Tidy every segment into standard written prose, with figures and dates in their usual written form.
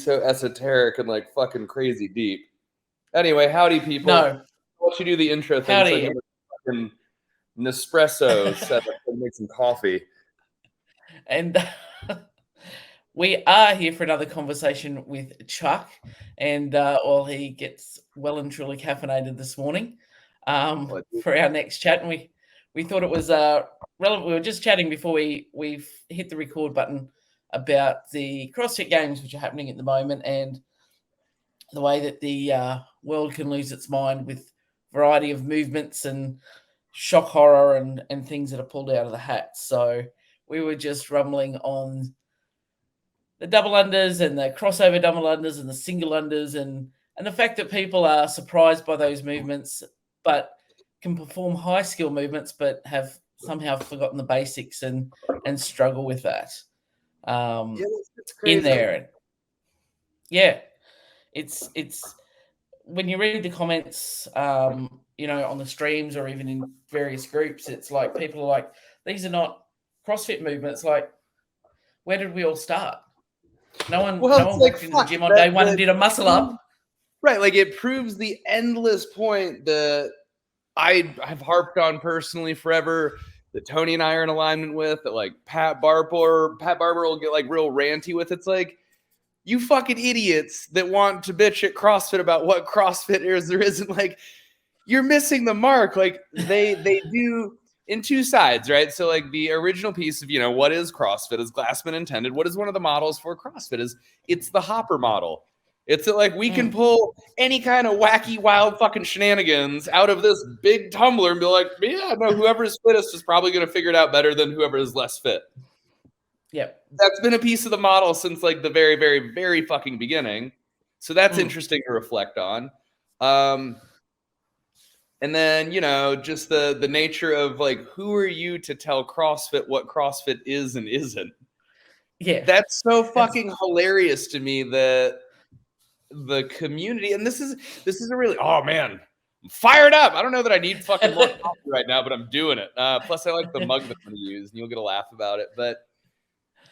so esoteric and like fucking crazy deep. Anyway, howdy, people. No. Why don't you do the intro thing Howdy. so I can fucking Nespresso set up and make some coffee. And we are here for another conversation with Chuck. And he gets well and truly caffeinated this morning for our next chat. And we thought it was relevant. We were just chatting before we've hit the record button about the CrossFit Games, which are happening at the moment, and the way that the world can lose its mind with variety of movements and shock horror and things that are pulled out of the hat. So we were just rumbling on the double unders and the crossover double unders and the single unders and the fact that people are surprised by those movements, but can perform high skill movements, but have somehow forgotten the basics and struggle with that. In there. Yeah. It's when you read the comments, on the streams or even in various groups, it's like people are like, these are not CrossFit movements. Like, where did we all start? No one walked into the gym on day one and did a muscle up. Right. Like, it proves the endless point that I've harped on personally forever, that Tony and I are in alignment with, that like Pat Barber will get like real ranty with. It's like, you fucking idiots that want to bitch at CrossFit about what CrossFit is or isn't, like, you're missing the mark. Like, they do in two sides, right? So like the original piece of, what is CrossFit, as Glassman intended, what is one of the models for CrossFit is it's the hopper model. It's that like we can pull any kind of wacky, wild fucking shenanigans out of this big tumbler and be like, yeah, no, whoever is fittest is probably going to figure it out better than whoever is less fit. Yep. That's been a piece of the model since like the very, very, very fucking beginning. So that's interesting to reflect on. And then, just the nature of like, who are you to tell CrossFit what CrossFit is and isn't? Yeah. That's so fucking hilarious to me that the community, and this is a really, oh man, I'm fired up. I don't know that I need fucking more coffee right now, but I'm doing it. Plus I like the mug that I'm going to use and you'll get a laugh about it. But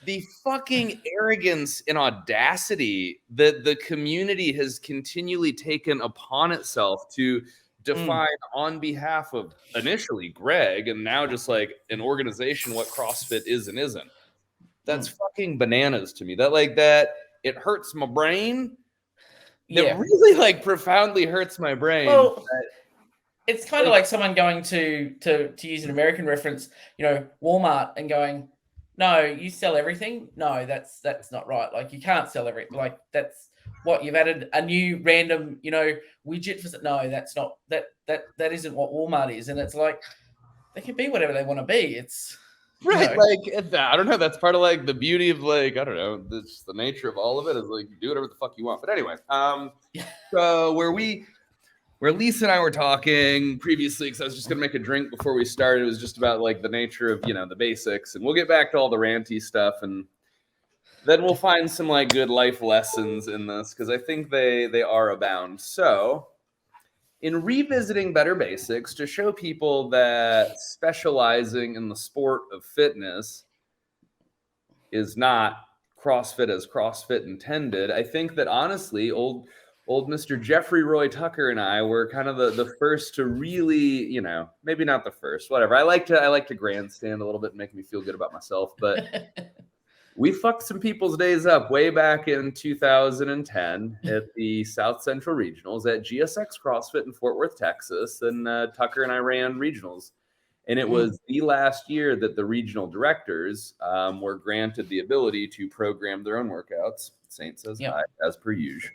the fucking arrogance and audacity that the community has continually taken upon itself to define on behalf of initially Greg and now just like an organization what CrossFit is and isn't. That's fucking bananas to me. That it hurts my brain. It really like profoundly hurts my brain. Well, it's kind of like someone going to use an American reference, Walmart, and going, no, you sell everything. No, that's not right. Like, you can't sell everything. Like, that's what you've added a new random, widget for. No, that's not that isn't what Walmart is. And it's like, they can be whatever they want to be. It's right. Like, I don't know. That's part of like the beauty of like, I don't know, this, the nature of all of it is like, you do whatever the fuck you want. But anyway, so where Lisa and I were talking previously, because I was just going to make a drink before we started, it was just about like the nature of, the basics. And we'll get back to all the ranty stuff. And then we'll find some like good life lessons in this, because I think they are abound. So in revisiting better basics to show people that specializing in the sport of fitness is not CrossFit as CrossFit intended, I think that honestly, old Mr. Jeffrey Roy Tucker and I were kind of the first to really, maybe not the first, whatever. I like to grandstand a little bit and make me feel good about myself, but we fucked some people's days up way back in 2010 at the South Central Regionals at GSX CrossFit in Fort Worth, Texas, and Tucker and I ran regionals. And it was the last year that the regional directors were granted the ability to program their own workouts. Saint says hi, as per usual.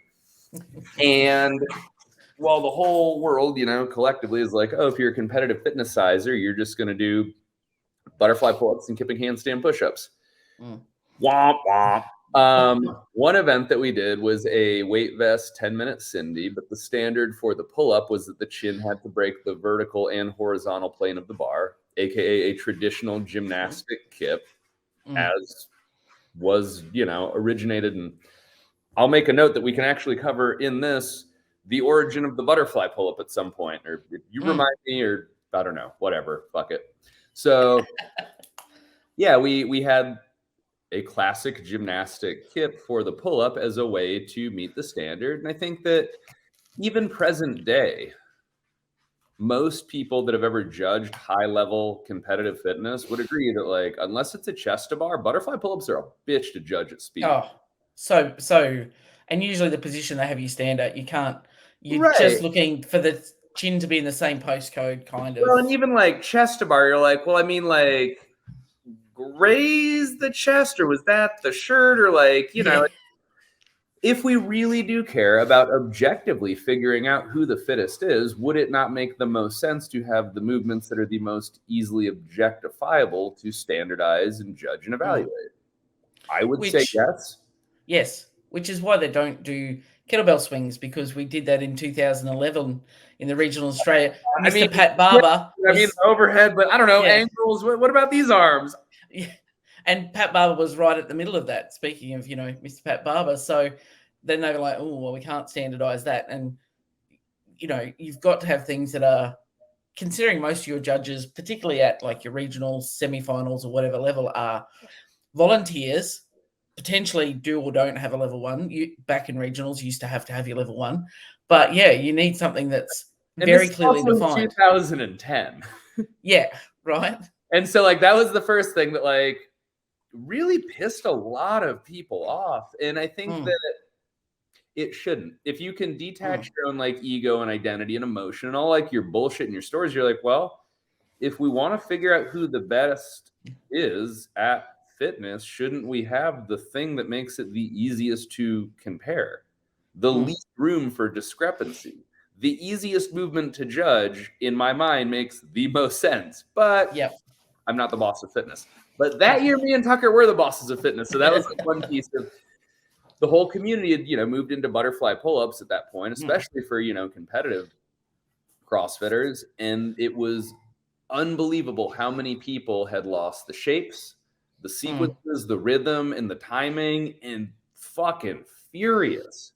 And while the whole world, collectively is like, oh, if you're a competitive fitness sizer, you're just going to do butterfly pull-ups and kipping handstand push-ups. Womp womp. One event that we did was a weight vest 10-minute Cindy, but the standard for the pull-up was that the chin had to break the vertical and horizontal plane of the bar, aka a traditional gymnastic kip, as was, originated. And I'll make a note that we can actually cover in this the origin of the butterfly pull-up at some point, or if you remind me, or I don't know, whatever, fuck it. So yeah, we had a classic gymnastic kip for the pull-up as a way to meet the standard. And I think that even present day, most people that have ever judged high-level competitive fitness would agree that, like, unless it's a chest to bar, butterfly pull-ups are a bitch to judge at speed. Oh, and usually the position they have you stand at, you're Right. just looking for the chin to be in the same postcode, kind Well, of. and even like chest to bar, you're like, well, I mean, like, graze the chest, or was that the shirt, or like, Yeah. if we really do care about objectively figuring out who the fittest is, would it not make the most sense to have the movements that are the most easily objectifiable to standardize and judge and evaluate? I would say yes. Yes, which is why they don't do kettlebell swings, because we did that in 2011 in the regional Australia. I mean, Mr. Pat Barber was overhead, but I don't know, yeah, ankles. What about these arms? yeah, and Pat Barber was right at the middle of that. Speaking of, Mr. Pat Barber, so then they were like, oh, well, we can't standardize that, and you've got to have things that are, considering most of your judges, particularly at like your regionals, semifinals, or whatever level, are volunteers, potentially do or don't have a level 1. You back in regionals, you used to have your level 1, but yeah, you need something that's very clearly defined. 2010. Yeah, right. And so, like, that was the first thing that, like, really pissed a lot of people off. And I think that it shouldn't. If you can detach your own, like, ego and identity and emotion and all, like, your bullshit and your stories, you're like, well, if we want to figure out who the best is at fitness, shouldn't we have the thing that makes it the easiest to compare, the least room for discrepancy? The easiest movement to judge, in my mind, makes the most sense. But I'm not the boss of fitness. But that year, me and Tucker were the bosses of fitness. So that was like one piece of the whole community had, moved into butterfly pull-ups at that point, especially for, competitive CrossFitters. And it was unbelievable how many people had lost the shapes, the sequences, the rhythm, and the timing, and fucking furious.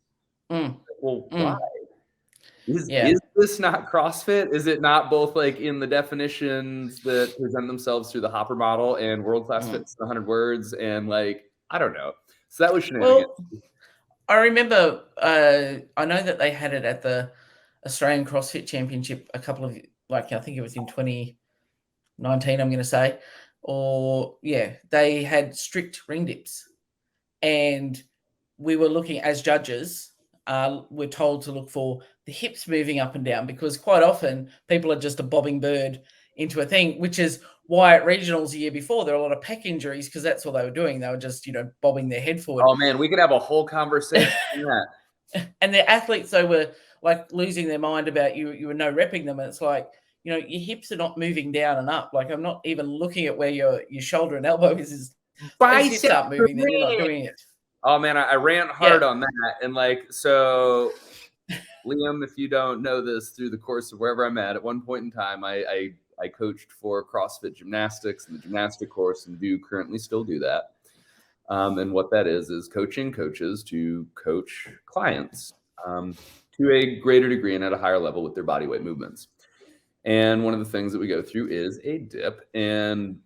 Well, why? Is this not CrossFit? Is it not both, like, in the definitions that present themselves through the Hopper model and world-class fitness in 100 words? And, like, I don't know. So that was shenanigans. Well, I remember, I know that they had it at the Australian CrossFit Championship a couple of, like, I think it was in 2019, I'm going to say. Or, they had strict ring dips. And we were looking, as judges, we're told to look for the hips moving up and down, because quite often people are just a bobbing bird into a thing, which is why at regionals the year before there were a lot of pec injuries, because that's what they were doing. They were just, bobbing their head forward. Oh man, we could have a whole conversation on that. And the athletes, they were like losing their mind about you were no repping them. And it's like, your hips are not moving down and up. Like, I'm not even looking at where your shoulder and elbow is. Biceps aren't moving, then you're not doing it. Oh man, I ran hard on that. And, like, so Liam, if you don't know this, through the course of wherever I'm at one point in time, I coached for CrossFit Gymnastics and the gymnastic course, and do currently still do that. And what that is coaching coaches to coach clients to a greater degree and at a higher level with their body weight movements. And one of the things that we go through is a dip, and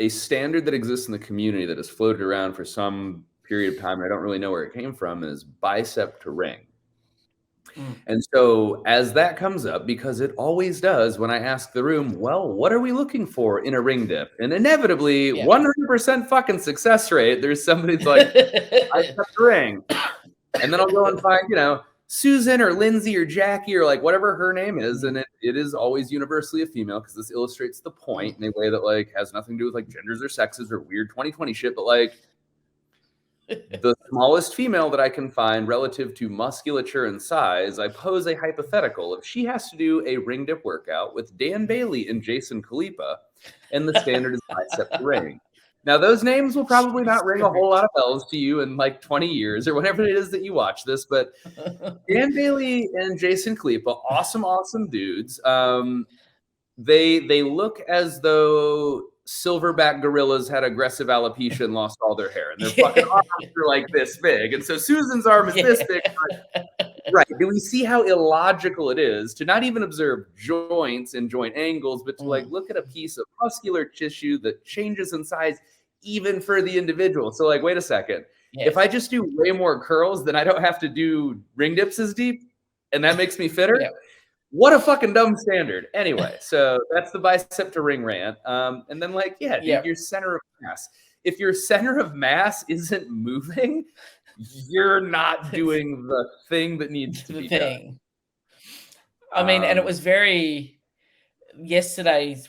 a standard that exists in the community that has floated around for some period of time, and I don't really know where it came from, is bicep to ring. And so as that comes up, because it always does when I ask the room, well, what are we looking for in a ring dip? And inevitably, 100% fucking success rate, there's somebody that's like, bicep to ring. And then I'll go and find, Susan or Lindsay or Jackie or, like, whatever her name is. And it is always universally a female, because this illustrates the point in a way that, like, has nothing to do with, like, genders or sexes or weird 2020 shit. But, like, the smallest female that I can find relative to musculature and size, I pose a hypothetical. If she has to do a ring dip workout with Dan Bailey and Jason Khalipa, and the standard is bicep to ring. Now, those names will probably not ring a whole lot of bells to you in, like, 20 years or whenever it is that you watch this, but Dan Bailey and Jason Khalipa, awesome dudes. They look as though silverback gorillas had aggressive alopecia and lost all their hair, and their fucking arms are like this big. And so Susan's arm is this big. Right. Do we see how illogical it is to not even observe joints and joint angles, but to, like, look at a piece of muscular tissue that changes in size even for the individual. So like, wait a second. Yes. If I just do way more curls, then I don't have to do ring dips as deep, and that makes me fitter. Yeah. What a fucking dumb standard. Anyway, so that's the bicep to ring rant. And then like, yeah, dude, Yeah. your center of mass. If your center of mass isn't moving, you're not doing the thing that needs to be done. I mean, and it was very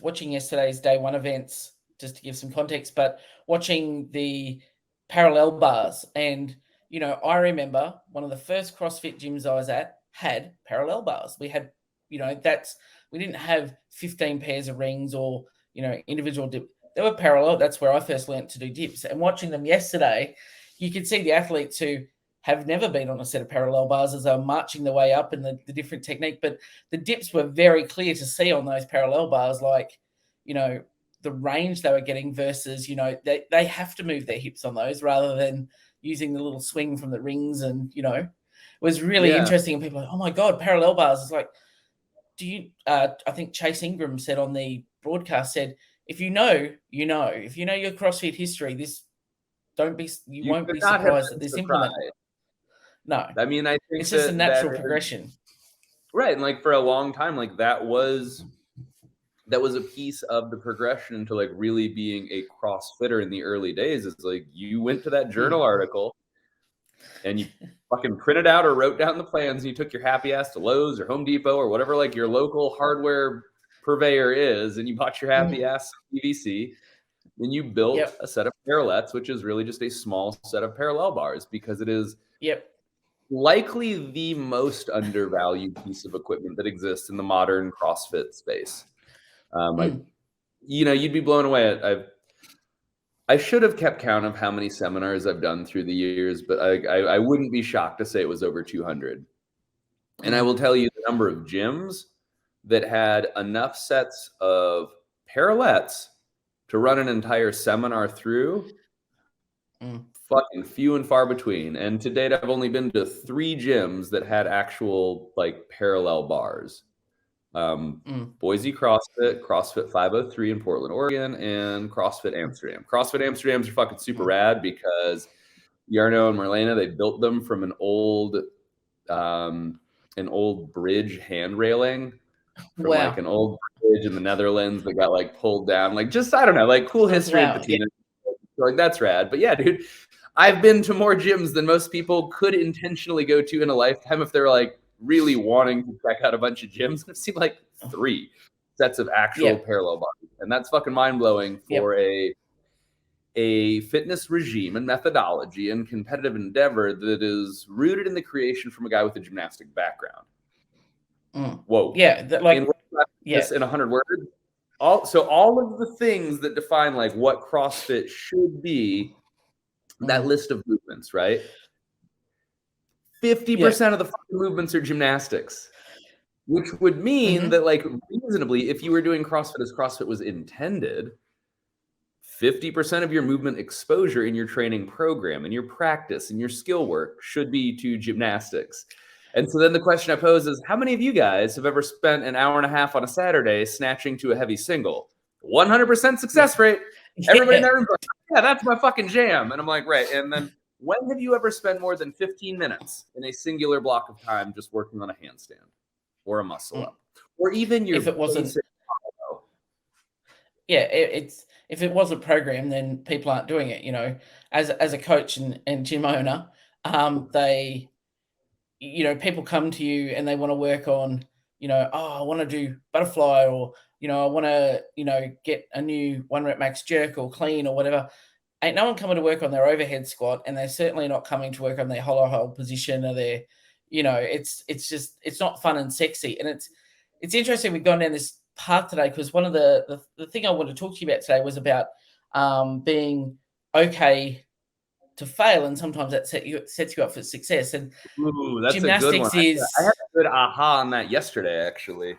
watching yesterday's day one events, just to give some context, but watching the parallel bars. And, you know, I remember one of the first CrossFit gyms I was at had parallel bars. We had, you know, we didn't have 15 pairs of rings or, you know, individual dip. They were parallel. That's where I first learned to do dips. And watching them yesterday, you could see the athletes who have never been on a set of parallel bars as they're marching their way up and the different technique. But the dips were very clear to see on those parallel bars, like, you know, the range they were getting versus, you know, they have to move their hips on those rather than using the little swing from the rings. And, you know, it was really interesting. And people are like, oh my God, parallel bars. It's like, I think Chase Ingram said on the broadcast, said, if you know, you know. If you know your CrossFit history, you won't be surprised at this implement. No. I mean, I think it's just a natural progression. Right. And like for a long time, like that was a piece of the progression into like really being a CrossFitter in the early days. It's like you went to that journal article and you fucking printed out or wrote down the plans and you took your happy ass to Lowe's or Home Depot or whatever like your local hardware purveyor is, and you bought your happy ass CWC. Then you built a set of parallettes, which is really just a small set of parallel bars, because it is likely the most undervalued piece of equipment that exists in the modern CrossFit space. You know, you'd be blown away. I should have kept count of how many seminars I've done through the years, but I wouldn't be shocked to say it was over 200. And I will tell you the number of gyms that had enough sets of parallettes to run an entire seminar through, fucking few and far between. And to date, I've only been to 3 gyms that had actual like parallel bars. Boise CrossFit, CrossFit 503 in Portland, Oregon, and CrossFit Amsterdam. CrossFit Amsterdams are fucking super rad because Jarno and Marlena, they built them from an old bridge hand railing from like an old bridge in the Netherlands that got like pulled down. Like just, I don't know, like cool history of patina. So, like that's rad. But yeah, dude, I've been to more gyms than most people could intentionally go to in a lifetime if they're like really wanting to check out a bunch of gyms. I've seen like 3 sets of actual parallel bars. And that's fucking mind-blowing for a fitness regime and methodology and competitive endeavor that is rooted in the creation from a guy with a gymnastic background. Whoa. Yeah. In 100 words. All of the things that define like what CrossFit should be, that list of movements, right? 50% of the fucking movements are gymnastics, which would mean that like reasonably, if you were doing CrossFit as CrossFit was intended, 50% of your movement exposure in your training program and your practice and your skill work should be to gymnastics. And so then the question I pose is, how many of you guys have ever spent an hour and a half on a Saturday snatching to a heavy single? 100% success rate. Everybody in that room goes, yeah, that's my fucking jam. And I'm like, right. And then when have you ever spent more than 15 minutes in a singular block of time just working on a handstand or a muscle up? Or even your... If it wasn't... Yeah, if it wasn't programmed, then people aren't doing it, you know. As a coach and gym owner, they... You know, people come to you and they want to work on, you know, I want to do butterfly, or, you know, I want to, you know, get a new 1 rep max jerk or clean or whatever. Ain't no one coming to work on their overhead squat, and they're certainly not coming to work on their hollow hold position or their, you know, it's not fun and sexy. And it's interesting we've gone down this path today, because one of the thing I want to talk to you about today was about being okay to fail, and sometimes that sets you up for success. And that's gymnastics a good one. I had a good aha on that yesterday, actually.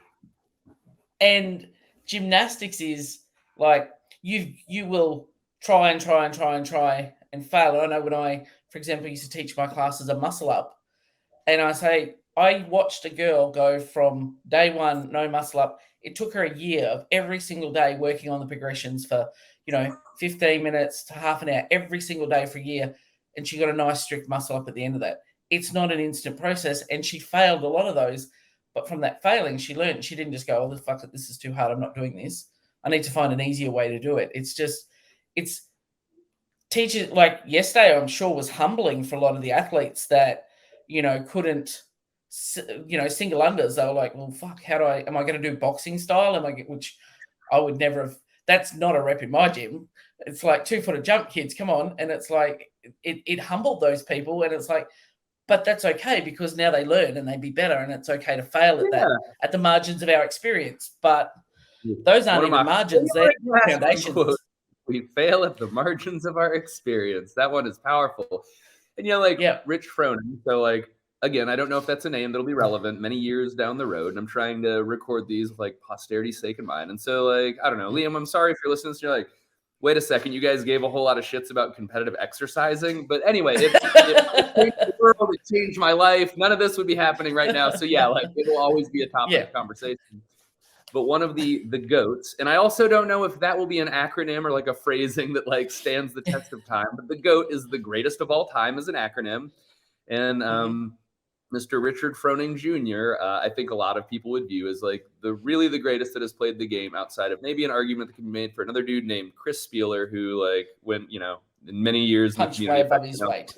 And gymnastics is like you will try and fail. I know when I, for example, used to teach my classes a muscle up, and I watched a girl go from day one, no muscle up. It took her a year of every single day working on the progressions for, 15 minutes to half an hour every single day for a year, and she got a nice strict muscle up at the end of that. It's not an instant process, and she failed a lot of those. But from that failing, she learned. She didn't just go, "Oh, fuck it, this is too hard. I'm not doing this. I need to find an easier way to do it." It's teachers like yesterday, I'm sure, was humbling for a lot of the athletes that couldn't single unders. They were like, "Well, fuck, am I going to do boxing style? Which I would never have. That's not a rep in my gym. It's like 2-footer jump, kids. Come on." And it's like it humbled those people, and it's like, but that's okay because now they learn and they be better, and it's okay to fail at that at the margins of our experience. But those aren't even margins; they're foundations. We fail at the margins of our experience. That one is powerful. And Rich Froning. So again, I don't know if that's a name that'll be relevant many years down the road. And I'm trying to record these with posterity's sake in mind. And so I don't know, Liam, I'm sorry if you're listening to this, you're like, wait a second, you guys gave a whole lot of shits about competitive exercising. But anyway, it changed the world, it changed my life. None of this would be happening right now. So yeah, it will always be a topic of conversation. But one of the GOATs, and I also don't know if that will be an acronym or a phrasing that stands the test of time, but the GOAT is the greatest of all time as an acronym. And Mr. Richard Froning Jr., I think a lot of people would view as the greatest that has played the game, outside of maybe an argument that can be made for another dude named Chris Spieler, who went, in many years punched way above his weight.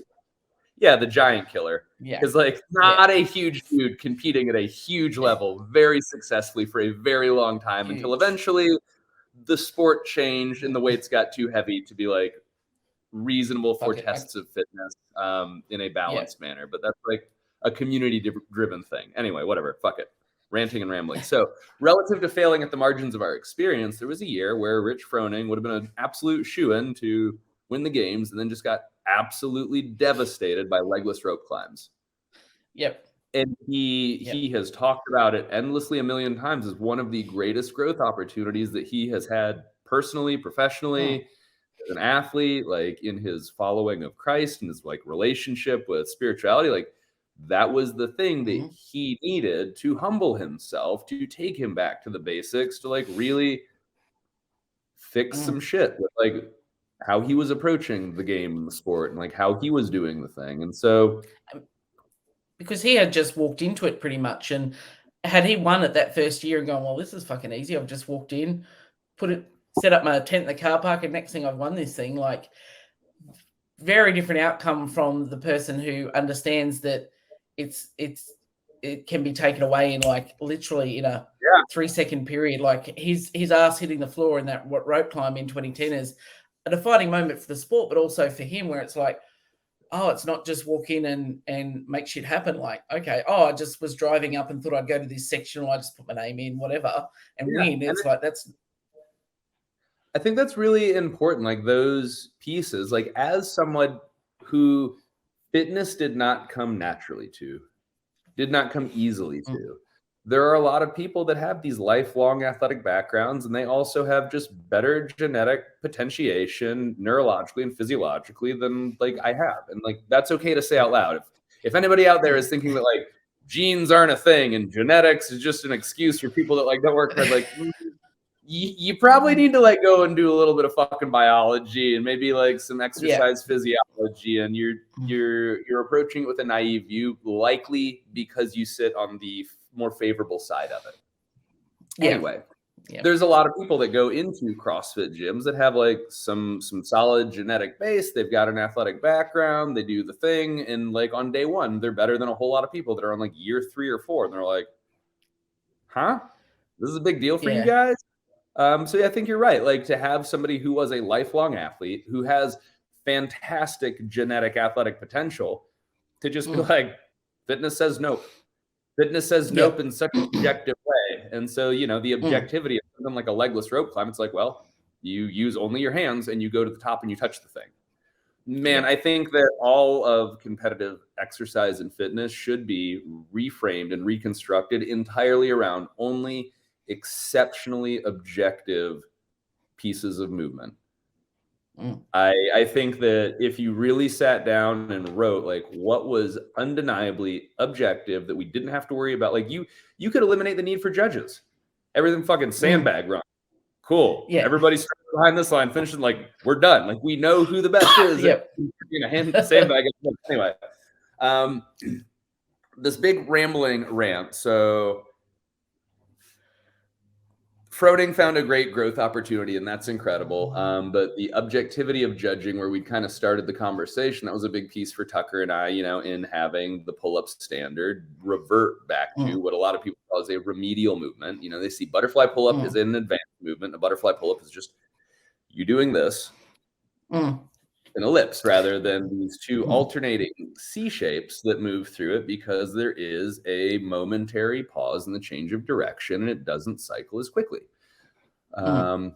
Yeah, the giant killer. Yeah. Because not a huge dude competing at a huge level very successfully for a very long time until eventually the sport changed and the weights got too heavy to be reasonable for tests of fitness in a balanced manner. But that's a community-driven thing. Anyway, whatever. Fuck it. Ranting and rambling. So relative to failing at the margins of our experience, there was a year where Rich Froning would have been an absolute shoo-in to win the games and then just got absolutely devastated by legless rope climbs. Yep. And he has talked about it endlessly a million times as one of the greatest growth opportunities that he has had personally, professionally, as an athlete, in his following of Christ and his relationship with spirituality. That was the thing that he needed to humble himself, to take him back to the basics, to really fix some shit with how he was approaching the game and the sport and how he was doing the thing. And so because he had just walked into it pretty much, and had he won it that first year and gone, well, this is fucking easy, I've just walked in, set up my tent in the car park, and next thing I've won this thing, very different outcome from the person who understands that it can be taken away in literally in a 3-second period. His ass hitting the floor in that rope climb in 2010 is a defining moment for the sport, but also for him, where it's it's not just walk in and make shit happen. Okay, I just was driving up and thought I'd go to this section, or I just put my name in, whatever, and win. It's that's. I think that's really important. Those pieces, as someone who fitness did not come naturally to, did not come easily to. There are a lot of people that have these lifelong athletic backgrounds, and they also have just better genetic potentiation neurologically and physiologically than I have. And that's okay to say out loud. If anybody out there is thinking that genes aren't a thing and genetics is just an excuse for people that don't work hard, you probably need to go and do a little bit of fucking biology and maybe some exercise physiology, and you're approaching it with a naive view, likely because you sit on the more favorable side of it. Anyway, there's a lot of people that go into CrossFit gyms that have some solid genetic base. They've got an athletic background. They do the thing, and on day one, they're better than a whole lot of people that are on year 3 or 4, and they're like, "Huh? This is a big deal for you guys." So I think you're right. To have somebody who was a lifelong athlete, who has fantastic genetic athletic potential, to just be fitness says nope. Fitness says nope in such an objective way. And so, the objectivity of something like a legless rope climb, it's well, you use only your hands and you go to the top and you touch the thing. Man, I think that all of competitive exercise and fitness should be reframed and reconstructed entirely around only exceptionally objective pieces of movement. I think that if you really sat down and wrote what was undeniably objective that we didn't have to worry about, you could eliminate the need for judges. Everything fucking sandbag run. Cool. Yeah. Everybody starts behind this line, finishing like we're done. Like we know who the best is. Yep. Sandbag. Anyway, this big rambling rant. So Froning found a great growth opportunity, and that's incredible. But the objectivity of judging, where we kind of started the conversation, that was a big piece for Tucker and I, in having the pull-up standard revert back to what a lot of people call as a remedial movement. They see butterfly pull-up as an advanced movement. A butterfly pull-up is just you doing this an ellipse rather than these two alternating C shapes that move through it, because there is a momentary pause in the change of direction and it doesn't cycle as quickly. And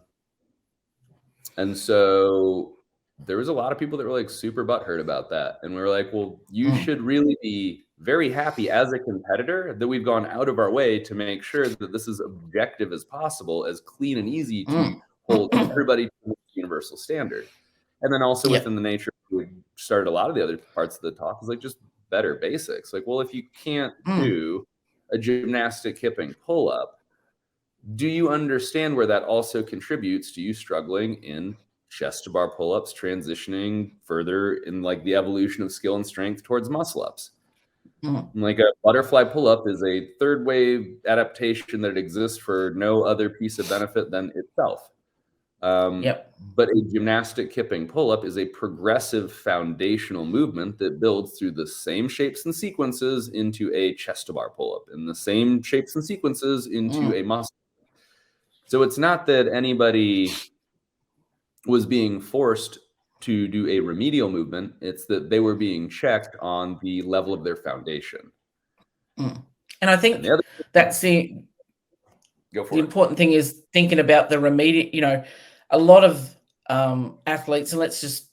so there was a lot of people that were like super butthurt about that. And we were like, well, you should really be very happy as a competitor that we've gone out of our way to make sure that this is objective as possible, as clean and easy to hold everybody to the universal standard. And then also within the nature, we started a lot of the other parts of the talk is like just better basics. Like, well, if you can't do a gymnastic hipping pull-up, do you understand where that also contributes to you struggling in chest to bar pull-ups, transitioning further in like the evolution of skill and strength towards muscle ups? Like a butterfly pull-up is a third wave adaptation that exists for no other piece of benefit than itself. But a gymnastic kipping pull-up is a progressive foundational movement that builds through the same shapes and sequences into a chest to bar pull-up, and the same shapes and sequences into a muscle. So it's not that anybody was being forced to do a remedial movement. It's that they were being checked on the level of their foundation. And I think that's the important thing is thinking about the remedial, a lot of athletes, and let's just,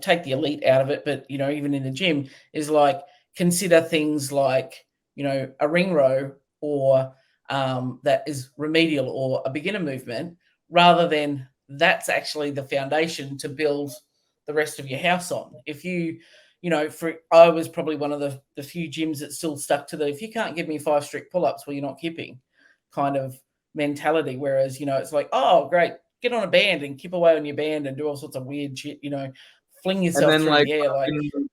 take the elite out of it, but, even in the gym is like, consider things like, a ring row or that is remedial or a beginner movement, rather than that's actually the foundation to build the rest of your house on. If you, I was probably one of the few gyms that still stuck to if you can't give me 5 strict pull-ups, well, you're not kipping kind of mentality. Whereas, it's like, oh, great, get on a band and kip away on your band and do all sorts of weird shit, fling yourself through the air. Like,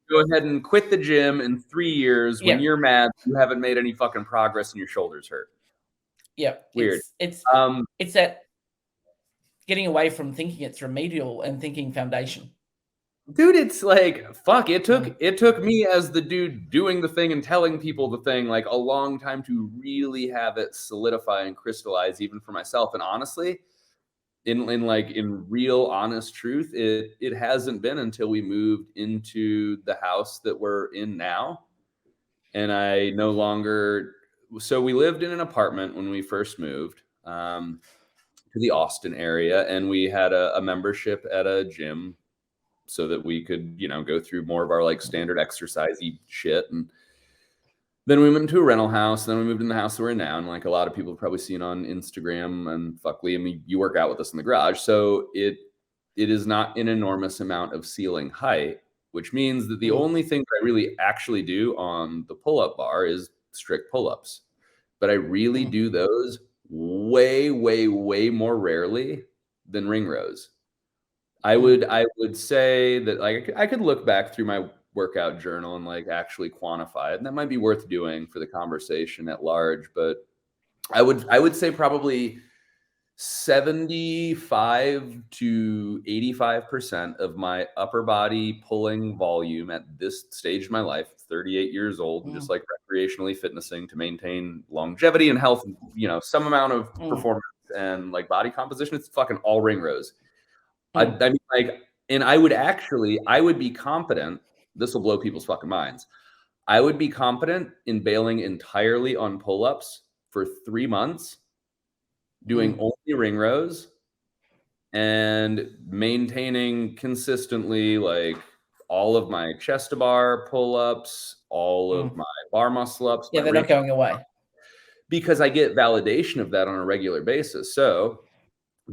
go ahead and quit the gym in 3 years when you're mad you haven't made any fucking progress and your shoulders hurt. Yeah. Weird. It's that getting away from thinking it's remedial and thinking foundation. Dude, it's like, fuck, it took me as the dude doing the thing and telling people the thing like a long time to really have it solidify and crystallize even for myself. And honestly, in real honest truth, it hasn't been until we moved into the house that we're in now. And I no longer, so we lived in an apartment when we first moved to the Austin area, and we had a membership at a gym so that we could, go through more of our like standard exercise-y shit. And then we went to a rental house. And then we moved in the house that we're in now. And like a lot of people have probably seen on Instagram, and fuck Liam, you work out with us in the garage. So it is not an enormous amount of ceiling height, which means that the only thing that I really actually do on the pull-up bar is strict pull-ups. But I really do those way, way, way more rarely than ring rows. I would say that like I could look back through my workout journal and like actually quantify it, and that might be worth doing for the conversation at large. But I would say probably 75 to 85% of my upper body pulling volume at this stage of my life, 38 years old, and just like recreationally fitnessing to maintain longevity and health, some amount of performance and like body composition, it's fucking all ring rows. I mean, like, and I would be competent. This will blow people's fucking minds. I would be competent in bailing entirely on pull-ups for 3 months, doing only ring rows and maintaining consistently like all of my chest to bar pull-ups, all of my bar muscle ups. Yeah, they're not going away. Because I get validation of that on a regular basis. So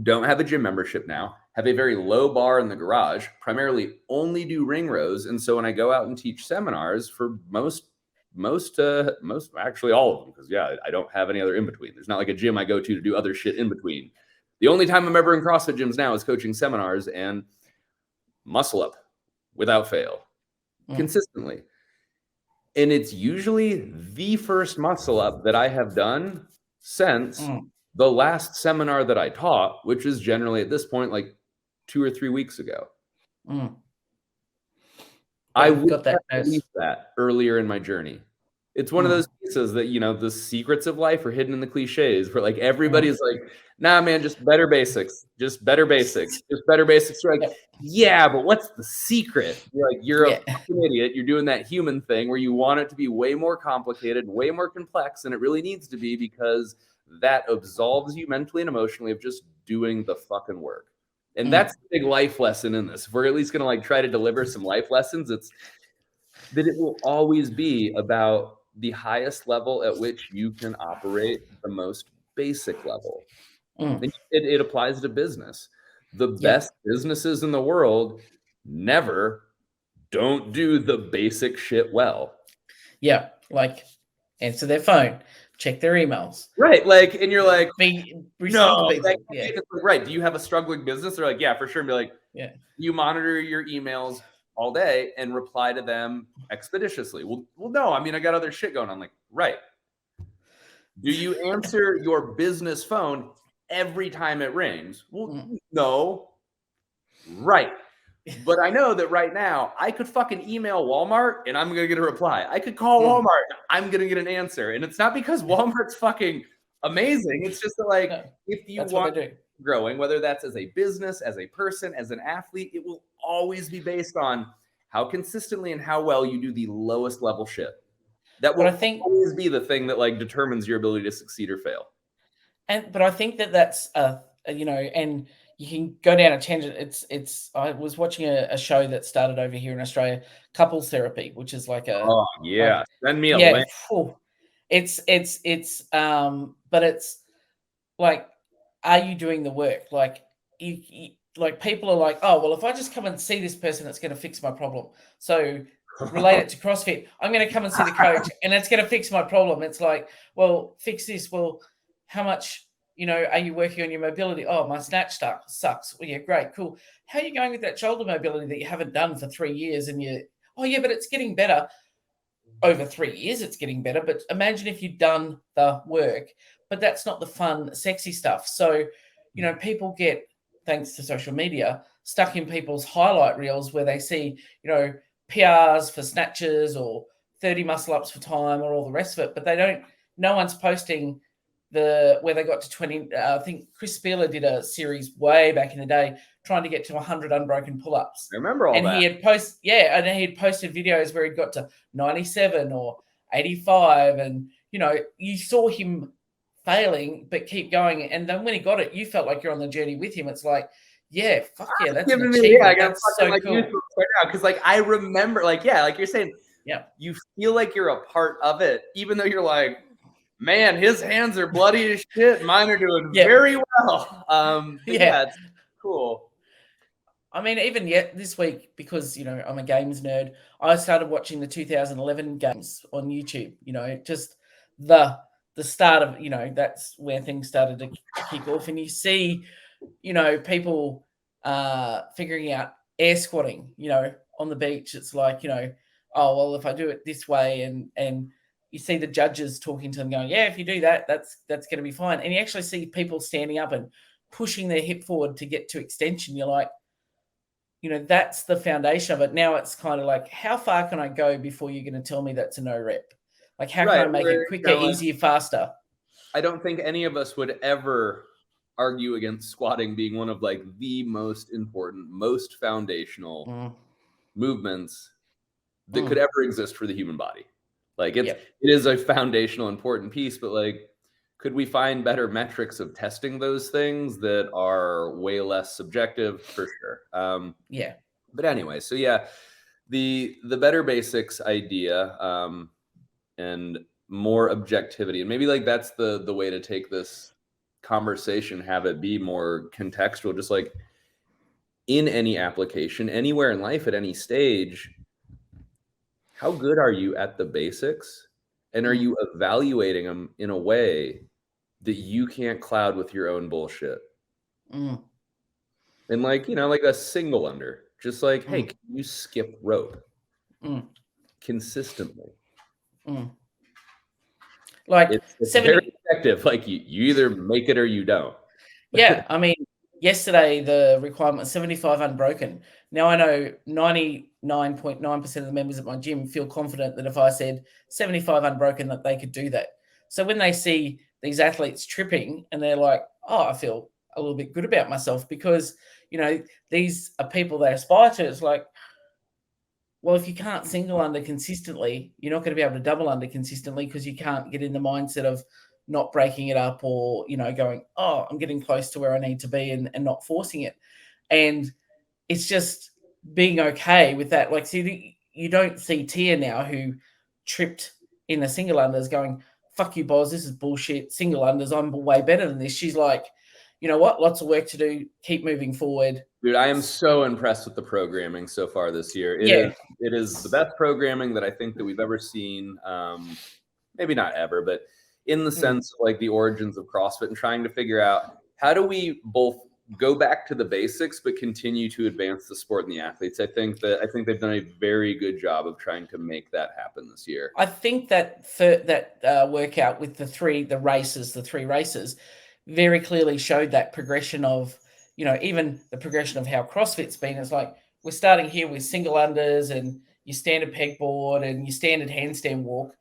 don't have a gym membership now, have a very low bar in the garage, primarily only do ring rows. And so when I go out and teach seminars for most actually all of them, because I don't have any other in between. There's not like a gym I go to do other shit in between. The only time I'm ever in CrossFit gyms now is coaching seminars and muscle up without fail consistently. And it's usually the first muscle up that I have done since the last seminar that I taught, which is generally at this point like 2 or 3 weeks ago. I would have believed that earlier in my journey. It's one of those pieces that, you know, the secrets of life are hidden in the cliches, where like everybody's like, nah, man, just better basics, just better basics, just better basics. You're like, yeah, but what's the secret? You're like, you're a fucking idiot. You're doing that human thing where you want it to be way more complicated, way more complex than it really needs to be, because that absolves you mentally and emotionally of just doing the fucking work. And that's the big life lesson in this. If we're at least going to like try to deliver some life lessons, it's that it will always be about the highest level at which you can operate the most basic level. And it applies to business. The best businesses in the world never don't do the basic shit well. Yeah, like answer their phone, check their emails. Right, like, and you're like, no, right. Do you have a struggling business? They're like, yeah, for sure. And be like, yeah. You monitor your emails all day and reply to them expeditiously. Well, no, I mean, I got other shit going on. Like, right. Do you answer your business phone every time it rings? Well, no. Right. But I know that right now I could fucking email Walmart and I'm going to get a reply. I could call Walmart and I'm going to get an answer. And it's not because Walmart's fucking amazing. It's just that, like, if you want growing, whether that's as a business, as a person, as an athlete, it will always be based on how consistently and how well you do the lowest level shit. That will always be the thing that like determines your ability to succeed or fail. But I think that's you know, and you can go down a tangent. It's I was watching a show that started over here in Australia, Couples Therapy, which is like a send me a link. It's but it's like, are you doing the work? Like you like people are like, oh well, if I just come and see this person, it's going to fix my problem. So relate it to CrossFit. I'm going to come and see the coach, and it's going to fix my problem. It's like, well, fix this. Well, how much, you know, are you working on your mobility? Oh, my snatch sucks. Well, yeah, great, cool. How are you going with that shoulder mobility that you haven't done for 3 years? And oh yeah, but it's getting better. Over 3 years, it's getting better. But imagine if you'd done the work, but that's not the fun, sexy stuff. So, you know, people get, thanks to social media, stuck in people's highlight reels where they see, you know, PRs for snatches or 30 muscle ups for time or all the rest of it, but they don't, no one's posting where they got to 20. I think Chris Spieler did a series way back in the day trying to get to 100 unbroken pull-ups. I remember all that. And he had posted videos where he got to 97 or 85, and you know, you saw him failing but keep going, and then when he got it, you felt like you're on the journey with him. It's like, yeah, fuck yeah, that's an achievement. I got so like cool. Right now, because like I remember, like, yeah, like you're saying, yeah, you feel like you're a part of it, even though you're like, man, his hands are bloody as shit. Mine are doing very well. It's cool. I mean, even yet this week, because, you know, I'm a games nerd, I started watching the 2011 games on YouTube. You know, just the start of, you know, that's where things started to kick off. And you see, you know, people figuring out air squatting, you know, on the beach. It's like, you know, oh, well, if I do it this way, and you see the judges talking to them going, yeah, if you do that, that's going to be fine. And you actually see people standing up and pushing their hip forward to get to extension. You're like, you know, that's the foundation of it. Now it's kind of like, how far can I go before you're going to tell me that's a no rep? Like, how can I make it quicker, easier, faster? I don't think any of us would ever argue against squatting being one of like the most important, most foundational movements that could ever exist for the human body. Like it is a foundational, important piece, but like, could we find better metrics of testing those things that are way less subjective? For sure. But anyway, so yeah, the better basics idea and more objectivity, and maybe like that's the way to take this conversation, have it be more contextual, just like in any application, anywhere in life, at any stage. How good are you at the basics? And are you evaluating them in a way that you can't cloud with your own bullshit? Mm. And like, like a single under, just like, hey, Mm. can you skip rope Mm. consistently? Mm. Like It's very 70. effective. Like you either make it or you don't. Yeah, I mean, yesterday the requirement was 75 unbroken. Now I know 99.9% of the members at my gym feel confident that if I said 75 unbroken, that they could do that. So when they see these athletes tripping and they're like, oh, I feel a little bit good about myself because, these are people they aspire to. It's like, well, if you can't single under consistently, you're not going to be able to double under consistently because you can't get in the mindset of not breaking it up or, going, oh, I'm getting close to where I need to be and not forcing it. And it's just being okay with that. Like, see, you don't see Tia now who tripped in the single unders going, fuck you, Boz, this is bullshit. Single unders, I'm way better than this. She's like, you know what? Lots of work to do. Keep moving forward. Dude, I am so impressed with the programming so far this year. Yeah. It is the best programming that I think that we've ever seen. Maybe not ever, but in the sense of like the origins of CrossFit and trying to figure out how do we both go back to the basics but continue to advance the sport and the athletes. I think they've done a very good job of trying to make that happen this year. I think that workout with the three races, very clearly showed that progression of, even the progression of how CrossFit's been. It's like we're starting here with single unders and your standard pegboard and your standard handstand walk.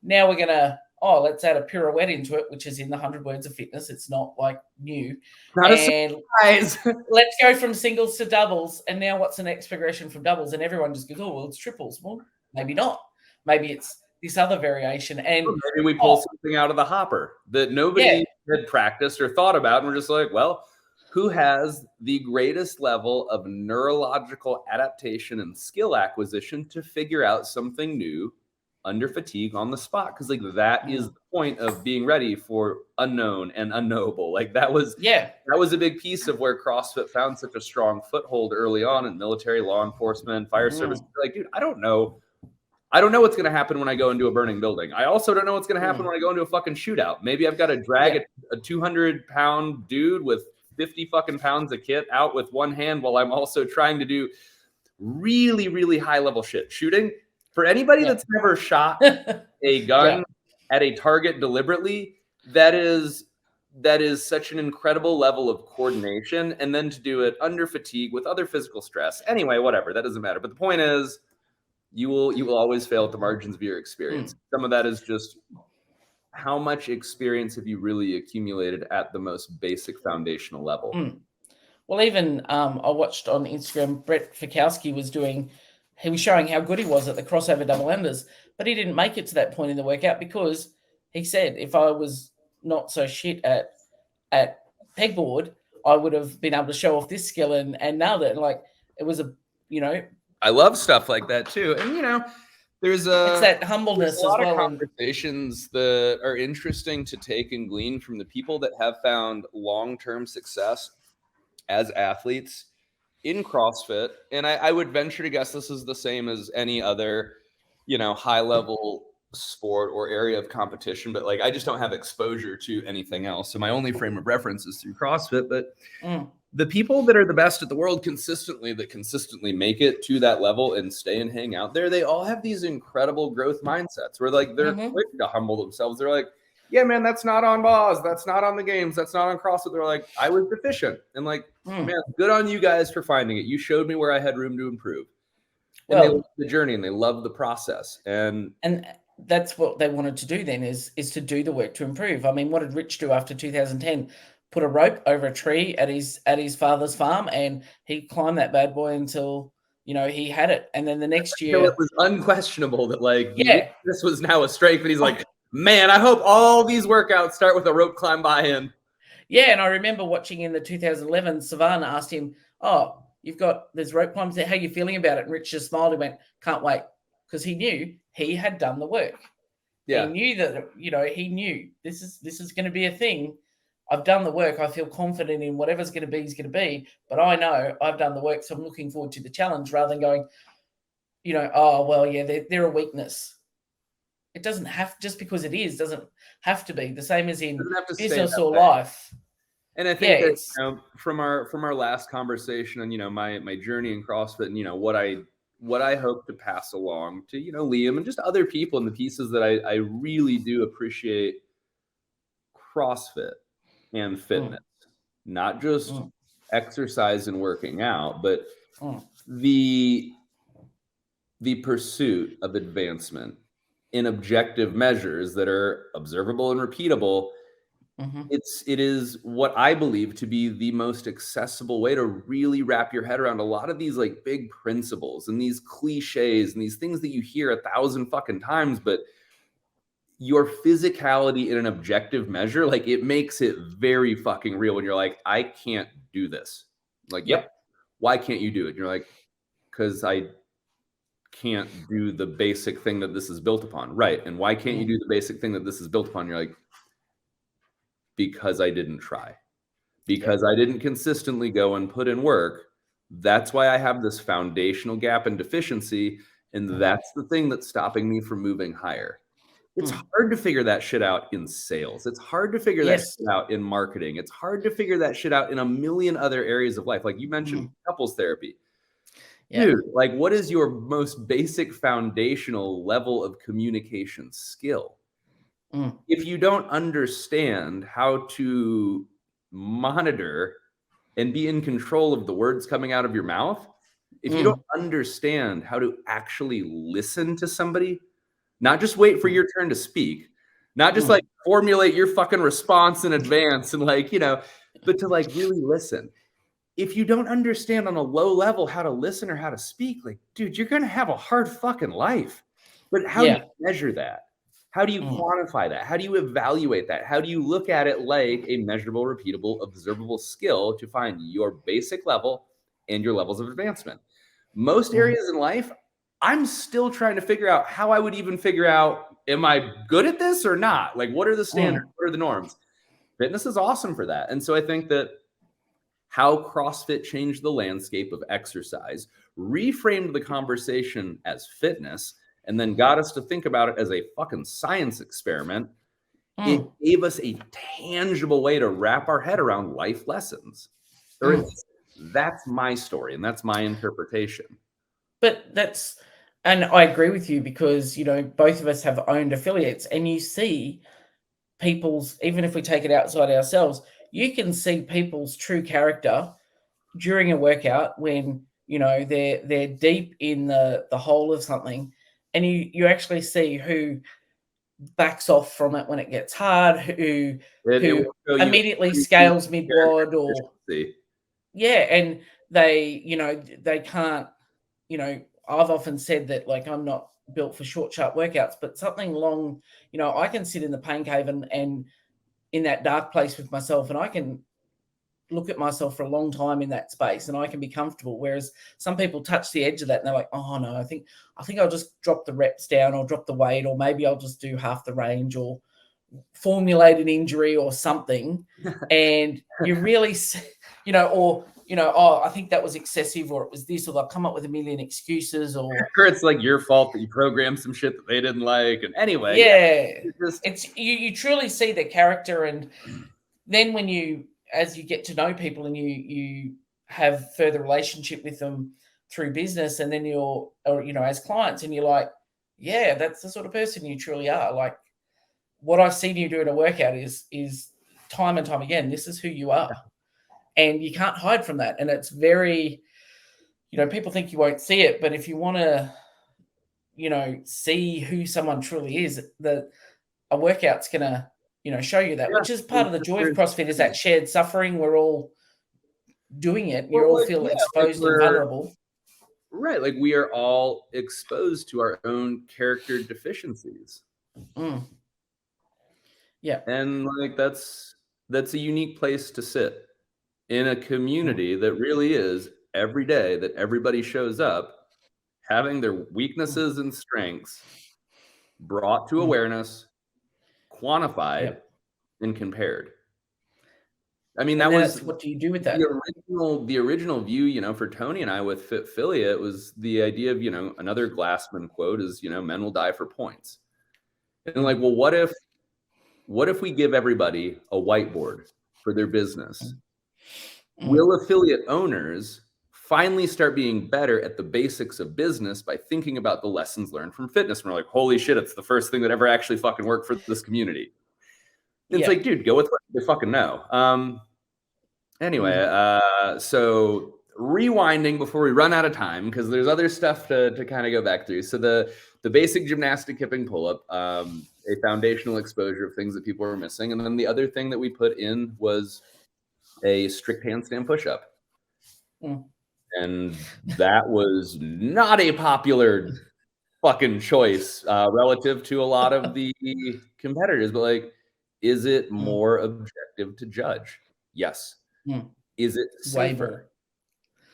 Now we're gonna let's add a pirouette into it, which is in the 100 Words of Fitness. It's not like new, Not and a surprise. let's go from singles to doubles. And now what's the next progression from doubles? And everyone just goes, oh, well, it's triples. Well, maybe not. Maybe it's this other variation. And maybe we pull something out of the hopper that nobody had practiced or thought about. And we're just like, well, who has the greatest level of neurological adaptation and skill acquisition to figure out something new under fatigue on the spot? Because like that is the point of being ready for unknown and unknowable. Like that was a big piece of where CrossFit found such a strong foothold early on in military, law enforcement, fire service. Like, dude, I don't know what's going to happen when I go into a burning building. I also don't know what's going to happen when I go into a fucking shootout. Maybe I've got to drag a 200-pound dude with 50 fucking pounds of kit out with one hand while I'm also trying to do really, really high level shit. Shooting, for anybody that's never shot a gun at a target deliberately, that is such an incredible level of coordination. And then to do it under fatigue with other physical stress. Anyway, whatever, that doesn't matter. But the point is, you will always fail at the margins of your experience. Some of that is just how much experience have you really accumulated at the most basic foundational level. Well, even I watched on Instagram, Brett Fikowski he was showing how good he was at the crossover double unders, but he didn't make it to that point in the workout because he said, if I was not so shit at pegboard, I would have been able to show off this skill and nailed it. And like, it was I love stuff like that too. And it's that humbleness as well. There's a lot of conversations that are interesting to take and glean from the people that have found long-term success as athletes in CrossFit. And I would venture to guess this is the same as any other, high-level sport or area of competition. But like, I just don't have exposure to anything else. So my only frame of reference is through CrossFit. But the people that are the best at the world that consistently make it to that level and stay and hang out there, they all have these incredible growth mindsets where like they're quick to humble themselves. They're like, yeah, man, that's not on Boz. That's not on the games. That's not on CrossFit. They're like, I was deficient. And like, man, good on you guys for finding it. You showed me where I had room to improve. And they love the journey and they love the process. And that's what they wanted to do then is to do the work to improve. I mean, what did Rich do after 2010? Put a rope over a tree at his father's farm, and he climbed that bad boy until he had it. And then the next year, it was unquestionable that like this was now a strength. And he's like, man, I hope all these workouts start with a rope climb buy-in. Yeah, and I remember watching in the 2011, Savannah asked him, "Oh, there's rope climbs there. How are you feeling about it?" And Rich just smiled and went, "Can't wait," because he knew he had done the work. Yeah, he knew that he knew this is going to be a thing. I've done the work. I feel confident in whatever's going to be is going to be, but I know I've done the work, so I'm looking forward to the challenge rather than going, oh, well, yeah, they're a weakness. It doesn't have, just because it is, doesn't have to be. The same as in business or life. And I think that, from our last conversation and my journey in CrossFit and what I hope to pass along to Liam and just other people and the pieces that I really do appreciate CrossFit and fitness, not just exercise and working out, but the pursuit of advancement in objective measures that are observable and repeatable. It is what I believe to be the most accessible way to really wrap your head around a lot of these like big principles and these cliches and these things that you hear 1,000 fucking times, but your physicality in an objective measure, like it makes it very fucking real when you're like, I can't do this. Like, yep. Why can't you do it? And you're like, because I can't do the basic thing that this is built upon. Right. And why can't you do the basic thing that this is built upon? You're like, because I didn't try, because I didn't consistently go and put in work. That's why I have this foundational gap and deficiency. And that's the thing that's stopping me from moving higher. It's hard to figure that shit out in sales. It's hard to figure that shit out in marketing. It's hard to figure that shit out in a million other areas of life. Like you mentioned couples therapy. Dude, like what is your most basic foundational level of communication skill? If you don't understand how to monitor and be in control of the words coming out of your mouth, if you don't understand how to actually listen to somebody, not just wait for your turn to speak, not just like formulate your fucking response in advance and but to like really listen. If you don't understand on a low level how to listen or how to speak, like, dude, you're going to have a hard fucking life. But how do you measure that? How do you quantify that? How do you evaluate that? How do you look at it like a measurable, repeatable, observable skill to find your basic level and your levels of advancement? Most areas in life, I'm still trying to figure out how I would even figure out, am I good at this or not? Like, what are the standards? What are the norms? Fitness is awesome for that. And so I think that how CrossFit changed the landscape of exercise, reframed the conversation as fitness, and then got us to think about it as a fucking science experiment. It gave us a tangible way to wrap our head around life lessons. That's my story, and that's my interpretation. But and I agree with you because, both of us have owned affiliates, and you see people's, even if we take it outside ourselves, you can see people's true character during a workout when, they're deep in the hole of something, and you actually see who backs off from it when it gets hard, who immediately scales mid-wad or and they can't, I've often said that, like, I'm not built for short, sharp workouts, but something long, I can sit in the pain cave and in that dark place with myself, and I can look at myself for a long time in that space and I can be comfortable. Whereas some people touch the edge of that and they're like, oh no, I think I'll just drop the reps down or drop the weight, or maybe I'll just do half the range or formulate an injury or something. And you really, oh, I think that was excessive, or it was this, or they'll come up with a million excuses, or it's like your fault that you programmed some shit that they didn't like. And anyway, it's you truly see their character. And then as you get to know people and you have further relationship with them through business, and then as clients, and you're like, yeah, that's the sort of person you truly are. Like, what I've seen you do in a workout is time and time again, this is who you are. And you can't hide from that. And it's very, people think you won't see it, but if you want to, see who someone truly is, a workout's going to, show you that, which is part of the joy of CrossFit, is that shared suffering. We're all doing it. You all feel exposed and vulnerable. Right. Like, we are all exposed to our own character deficiencies. Yeah. And like, that's a unique place to sit in a community that really is every day that everybody shows up having their weaknesses and strengths brought to awareness, quantified, and compared. I mean, what do you do with that? The original view, for Tony and I with Fitfilia, was the idea of, another Glassman quote is, men will die for points. And like, well, what if we give everybody a whiteboard for their business? Will affiliate owners finally start being better at the basics of business by thinking about the lessons learned from fitness? And we're like, holy shit, it's the first thing that ever actually fucking worked for this community. It's like, dude, go with what they fucking know. Anyway, so rewinding before we run out of time, because there's other stuff to kind of go back through. So the basic gymnastic hipping pull-up, a foundational exposure of things that people were missing. And then the other thing that we put in was a strict handstand push-up. And that was not a popular fucking choice relative to a lot of the competitors. But like, is it more objective to judge? Yes. Is it safer?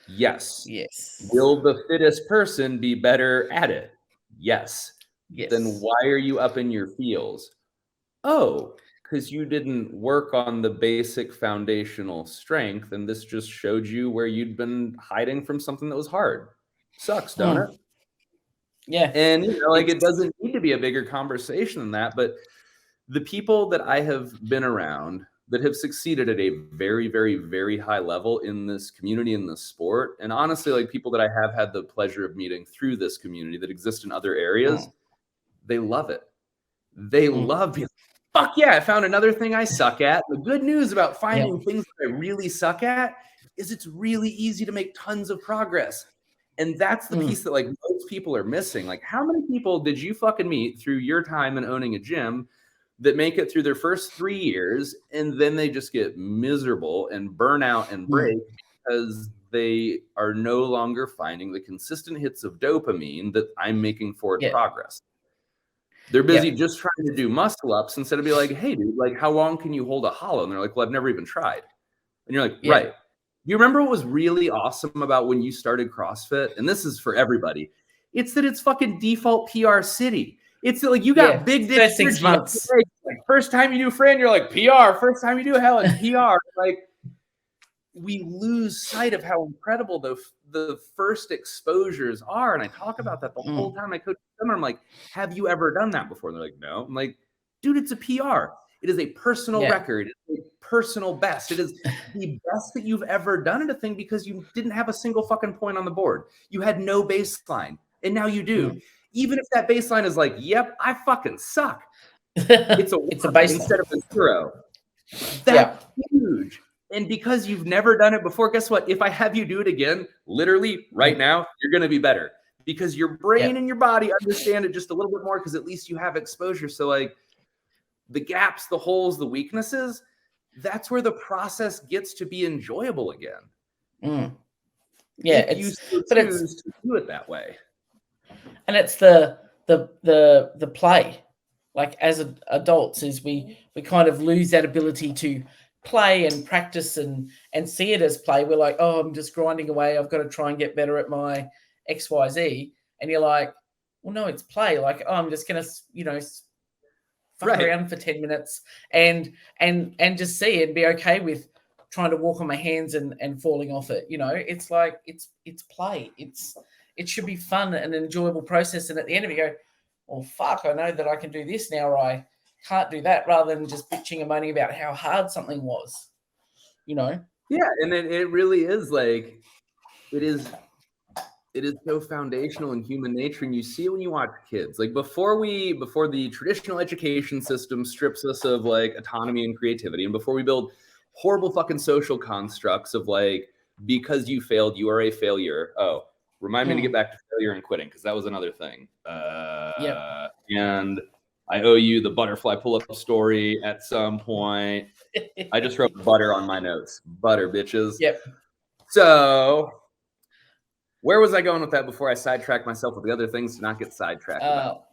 Yes. Will the fittest person be better at it? Yes. Then why are you up in your feels? Oh, because you didn't work on the basic foundational strength, and this just showed you where you'd been hiding from something that was hard. Sucks, don't it? Yeah. And like, it doesn't need to be a bigger conversation than that, but the people that I have been around that have succeeded at a very, very, very high level in this community, in this sport, and honestly, like people that I have had the pleasure of meeting through this community that exist in other areas, they love it. They love being like, fuck yeah, I found another thing I suck at. The good news about finding things that I really suck at is it's really easy to make tons of progress. And that's the piece that like most people are missing. Like, how many people did you fucking meet through your time in owning a gym that make it through their first 3 years and then they just get miserable and burn out and break because they are no longer finding the consistent hits of dopamine that I'm making forward progress? They're busy just trying to do muscle ups instead of be like, hey, dude, like, how long can you hold a hollow? And they're like, well, I've never even tried. And you're like, right. You remember what was really awesome about when you started CrossFit? And this is for everybody. It's that it's fucking default PR city. It's like you got big dick first 6 months. Like, first time you do Fran, you're like PR. First time you do Helen, PR. Like, we lose sight of how incredible the first exposures are. And I talk about that the whole time I coach them. I'm like, have you ever done that before? And they're like, no. I'm like, dude, it's a PR. It is a personal record. It's a personal best. It is the best that you've ever done at a thing because you didn't have a single fucking point on the board. You had no baseline. And now you do. Even if that baseline is like, yep, I fucking suck. It's a baseline instead of a 0. That's huge. And because you've never done it before, guess what? If I have you do it again, literally right now, you're going to be better because your brain and your body understand it just a little bit more because at least you have exposure. So like the gaps, the holes, the weaknesses, that's where the process gets to be enjoyable again. Yeah, if you choose to do it that way. And it's the play. Like as adults, is we kind of lose that ability to play and practice and see it as play. We're like, oh, I'm just grinding away. I've got to try and get better at my XYZ. And you're like, well, no, it's play. Like, oh, I'm just gonna, fuck around for 10 minutes and just see it and be okay with trying to walk on my hands and falling off it. It's like it's play. It should be fun and an enjoyable process. And at the end of it, you go, well, fuck, I know that I can do this now, or I can't do that, rather than just bitching and moaning about how hard something was, Yeah, and it really is like, it is so foundational in human nature. And you see it when you watch kids. Like before the traditional education system strips us of like autonomy and creativity, and before we build horrible fucking social constructs of like, because you failed, you are a failure. Oh, remind me to get back to failure and quitting, because that was another thing. And I owe you the butterfly pull-up story at some point. I just wrote butter on my notes. Butter, bitches. Yep. So where was I going with that before I sidetracked myself with the other things to not get sidetracked about?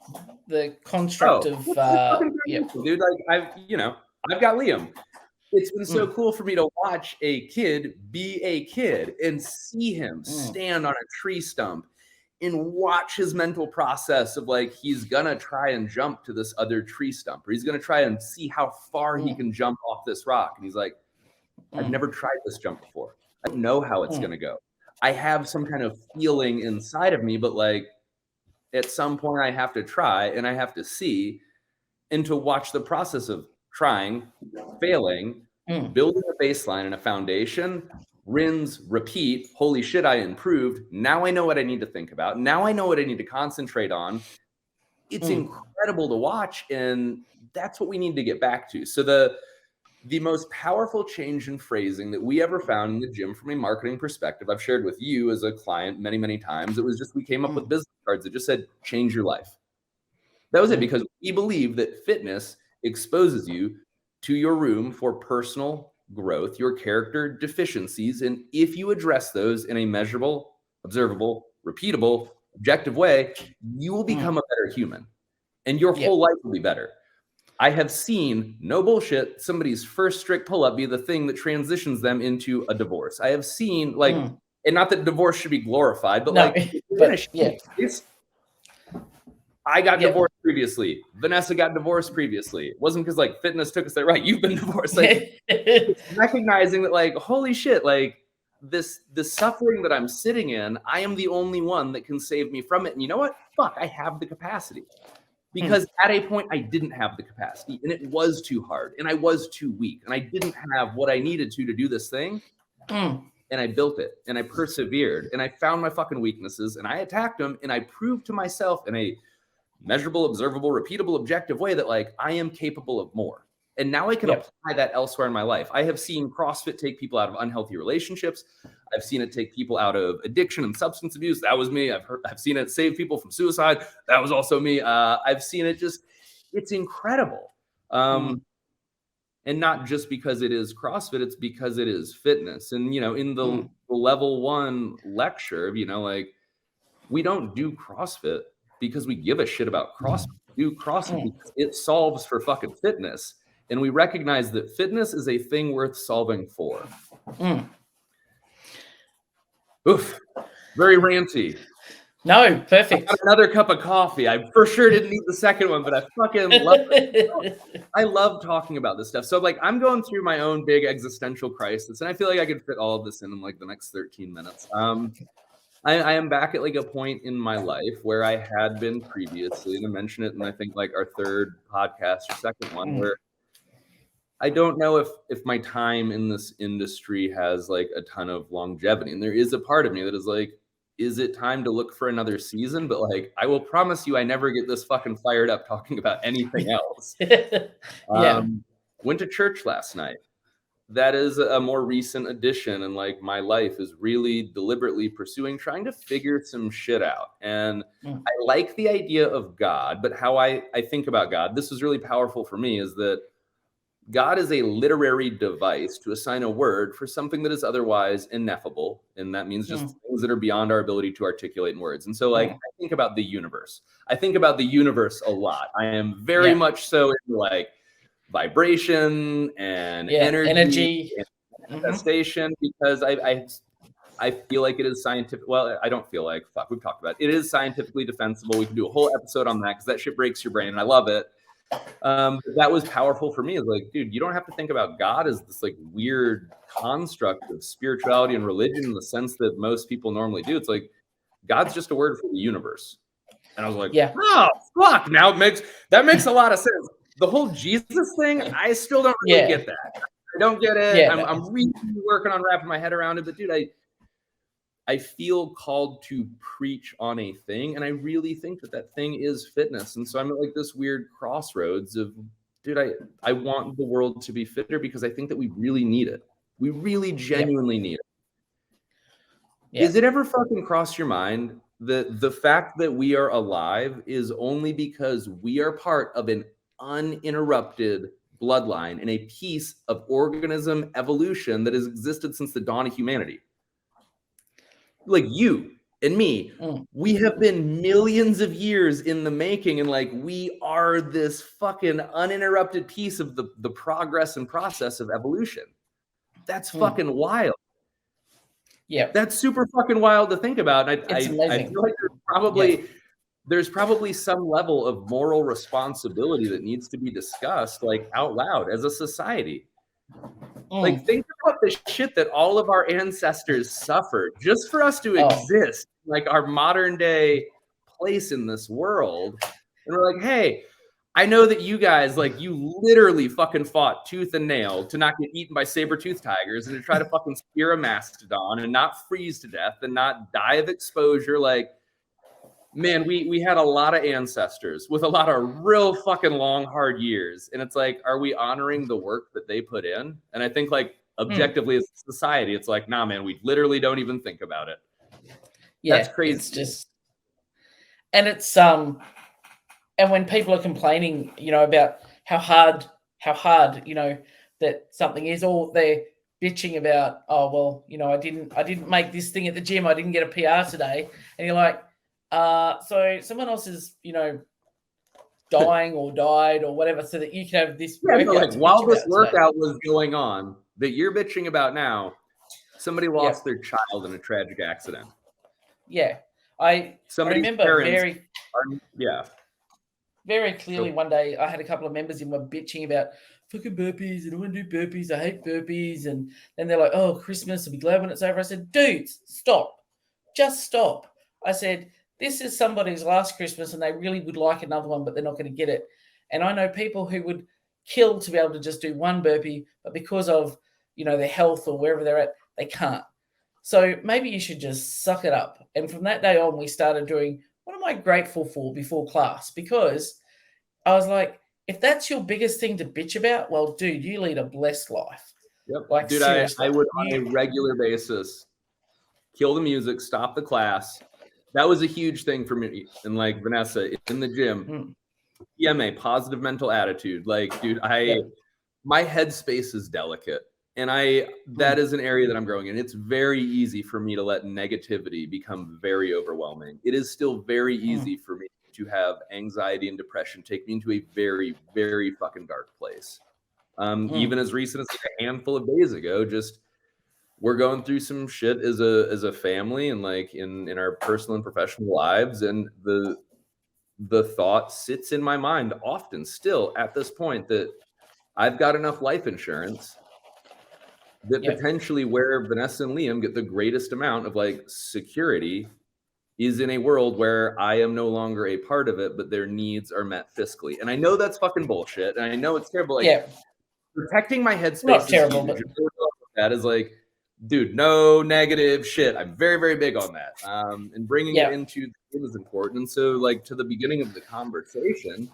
The construct of dude, like I've got Liam. It's been so cool for me to watch a kid be a kid and see him stand on a tree stump and watch his mental process of like, he's gonna try and jump to this other tree stump, or he's gonna try and see how far he can jump off this rock. And he's like, I've never tried this jump before. I don't know how it's gonna go. I have some kind of feeling inside of me, but like at some point I have to try and I have to see and to watch the process of trying, failing, building a baseline and a foundation, rinse, repeat. Holy shit, I improved. Now I know what I need to think about. Now I know what I need to concentrate on. It's incredible to watch, and that's what we need to get back to. So the most powerful change in phrasing that we ever found in the gym from a marketing perspective, I've shared with you as a client many, many times. It was just, we came up with business cards that just said, change your life. That was it, because we believe that fitness exposes you to your room for personal growth, your character deficiencies. And if you address those in a measurable, observable, repeatable, objective way, you will become a better human, and your whole life will be better. I have seen, no bullshit, somebody's first strict pull-up be the thing that transitions them into a divorce. I have seen, like, and not that divorce should be glorified, but I got divorced previously. Vanessa got divorced previously. It wasn't because like fitness took us there. Right. You've been divorced. Like recognizing that, like, holy shit, like the suffering that I'm sitting in, I am the only one that can save me from it. And you know what? Fuck, I have the capacity. Because at a point I didn't have the capacity, and it was too hard, and I was too weak, and I didn't have what I needed to do this thing. And I built it, and I persevered, and I found my fucking weaknesses, and I attacked them, and I proved to myself in a measurable, observable, repeatable, objective way that, like, I am capable of more. And now I can apply that elsewhere in my life. I have seen CrossFit take people out of unhealthy relationships. I've seen it take people out of addiction and substance abuse. That was me. I've seen it save people from suicide. That was also me. I've seen it just, it's incredible. And not just because it is CrossFit, it's because it is fitness. And, you know, in the level 1 lecture, you know, like, we don't do CrossFit because we give a shit about CrossFit. We do CrossFit because it solves for fucking fitness. And we recognize that fitness is a thing worth solving for. Oof, very ranty. No, perfect. I got another cup of coffee. I for sure didn't need the second one, but I fucking love it. I love talking about this stuff. So, like, I'm going through my own big existential crisis, and I feel like I could fit all of this in like the next 13 minutes. I am back at like a point in my life where I had been previously, and I mentioned it in I think like our third podcast or second one, where I don't know if my time in this industry has like a ton of longevity. And there is a part of me that is like, is it time to look for another season? But like, I will promise you, I never get this fucking fired up talking about anything else. Went to church last night. That is a more recent addition. And like, my life is really deliberately pursuing, trying to figure some shit out. And I like the idea of God, but how I think about God, this was really powerful for me, is that God is a literary device to assign a word for something that is otherwise ineffable. And that means just things that are beyond our ability to articulate in words. And so, like, I think about the universe. I think about the universe a lot. I am very much so into like vibration and energy and manifestation, because I feel like it is scientific. Well, I don't feel like, fuck, we've talked about it. It is scientifically defensible. We can do a whole episode on that because that shit breaks your brain, and I love it. That was powerful for me. It's like, dude, you don't have to think about God as this like weird construct of spirituality and religion in the sense that most people normally do. It's like, God's just a word for the universe. And I was like, oh, fuck. Now that makes a lot of sense. The whole Jesus thing, I still don't really get that. I don't get it. I'm really working on wrapping my head around it. But dude, I feel called to preach on a thing, and I really think that thing is fitness. And so I'm at like this weird crossroads of, dude, I want the world to be fitter because I think that we really need it. We really genuinely need it. Is it ever fucking crossed your mind that the fact that we are alive is only because we are part of an uninterrupted bloodline and a piece of organism evolution that has existed since the dawn of humanity? Like you and me, we have been millions of years in the making, and like, we are this fucking uninterrupted piece of the progress and process of evolution. That's fucking wild. That's super fucking wild to think about. And I feel like there's probably some level of moral responsibility that needs to be discussed like out loud as a society. Like, think about the shit that all of our ancestors suffered just for us to exist, like our modern day place in this world. And we're like, hey, I know that you guys, like, you literally fucking fought tooth and nail to not get eaten by saber-toothed tigers and to try to fucking spear a mastodon and not freeze to death and not die of exposure. Like, man, we had a lot of ancestors with a lot of real fucking long, hard years. And it's like, are we honoring the work that they put in? And I think, like, objectively as a society, it's like, nah, man, we literally don't even think about it. Yeah, that's crazy. It's just, and it's and when people are complaining, you know, about how hard, you know, that something is, or they're bitching about, oh well, you know, I didn't make this thing at the gym, I didn't get a PR today, and you're like, so someone else is, you know, dying or died or whatever, so that you can have this. Yeah, no, like while this workout was going on that you're bitching about now, somebody lost their child in a tragic accident. Yeah, I remember very clearly. One day I had a couple of members in were bitching about fucking burpees, and I want to do burpees, I hate burpees, and then they're like, oh, Christmas, I'll be glad when it's over. I said, dudes, stop, just stop. I said, this is somebody's last Christmas and they really would like another one, but they're not going to get it. And I know people who would kill to be able to just do one burpee, but because of, you know, their health or wherever they're at, they can't. So maybe you should just suck it up. And from that day on, we started doing, what am I grateful for before class? Because I was like, if that's your biggest thing to bitch about, well, dude, you lead a blessed life. Yep. Like, dude, I would on a regular basis kill the music, stop the class. That was a huge thing for me. And like Vanessa in the gym, PMA, positive mental attitude. Like, dude, my headspace is delicate. And that is an area that I'm growing in. It's very easy for me to let negativity become very overwhelming. It is still very easy for me to have anxiety and depression take me into a very, very fucking dark place. Even as recent as a handful of days ago, just we're going through some shit as a family and like in our personal and professional lives. And the thought sits in my mind often still at this point that I've got enough life insurance that potentially where Vanessa and Liam get the greatest amount of like security is in a world where I am no longer a part of it, but their needs are met fiscally. And I know that's fucking bullshit. And I know it's terrible. Like protecting my headspace not terrible, but that is like, dude, no negative shit. I'm very, very big on that. And bringing it into the game is important. And so like to the beginning of the conversation,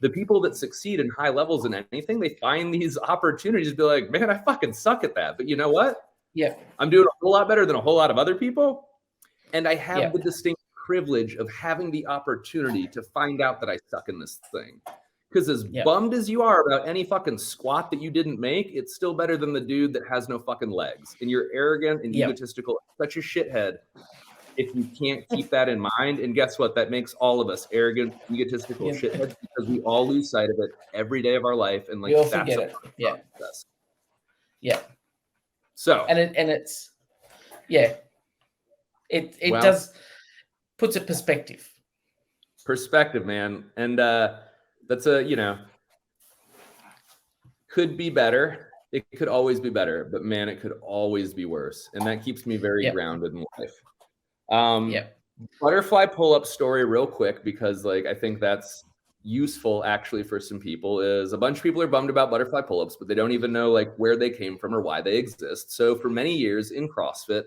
the people that succeed in high levels in anything, they find these opportunities to be like, man, I fucking suck at that. But you know what? Yeah. I'm doing a whole lot better than a whole lot of other people. And I have the distinct privilege of having the opportunity to find out that I suck in this thing. Because as bummed as you are about any fucking squat that you didn't make, it's still better than the dude that has no fucking legs. And you're arrogant and egotistical, such a shithead if you can't keep that in mind. And guess what? That makes all of us arrogant, egotistical shitheads because we all lose sight of it every day of our life. And like we all forget it. Yeah. So it's it does puts it perspective, man. And that's could be better. It could always be better, but man, it could always be worse. And that keeps me very grounded in life. Butterfly pull-up story real quick, because like I think that's useful actually for some people. Is a bunch of people are bummed about butterfly pull-ups, but they don't even know like where they came from or why they exist. So for many years in CrossFit,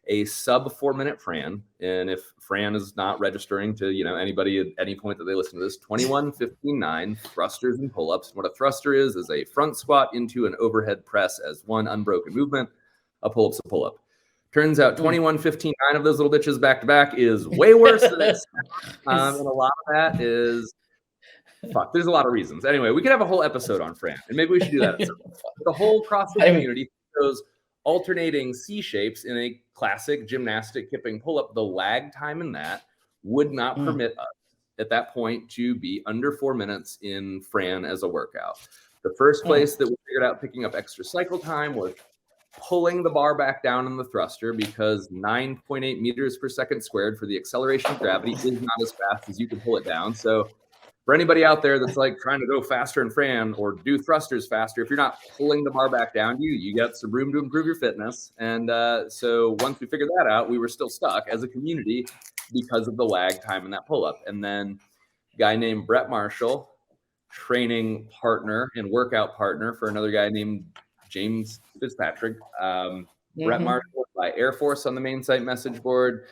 a sub 4-minute Fran, and if Fran is not registering to anybody at any point that they listen to this, 21, 15, 9 thrusters and pull-ups. What a thruster is a front squat into an overhead press as one unbroken movement. A pull-up's a pull-up. Turns out 21, 15, 9 of those little bitches back to back is way worse than this. And a lot of that is there's a lot of reasons. Anyway, we could have a whole episode on Fran, and maybe we should do that. The whole CrossFit community shows alternating C shapes in a classic gymnastic kipping pull-up. The lag time in that would not permit us at that point to be under 4 minutes in Fran as a workout. The first place that we figured out picking up extra cycle time was pulling the bar back down in the thruster, because 9.8 meters per second squared for the acceleration of gravity is not as fast as you can pull it down. So for anybody out there that's like trying to go faster in Fran or do thrusters faster, if you're not pulling the bar back down, you got some room to improve your fitness. And so once we figured that out, we were still stuck as a community because of the lag time in that pull-up. And then a guy named Brett Marshall training partner and workout partner for another guy named James Fitzpatrick. Brett Marshall went by Air Force on the main site message board.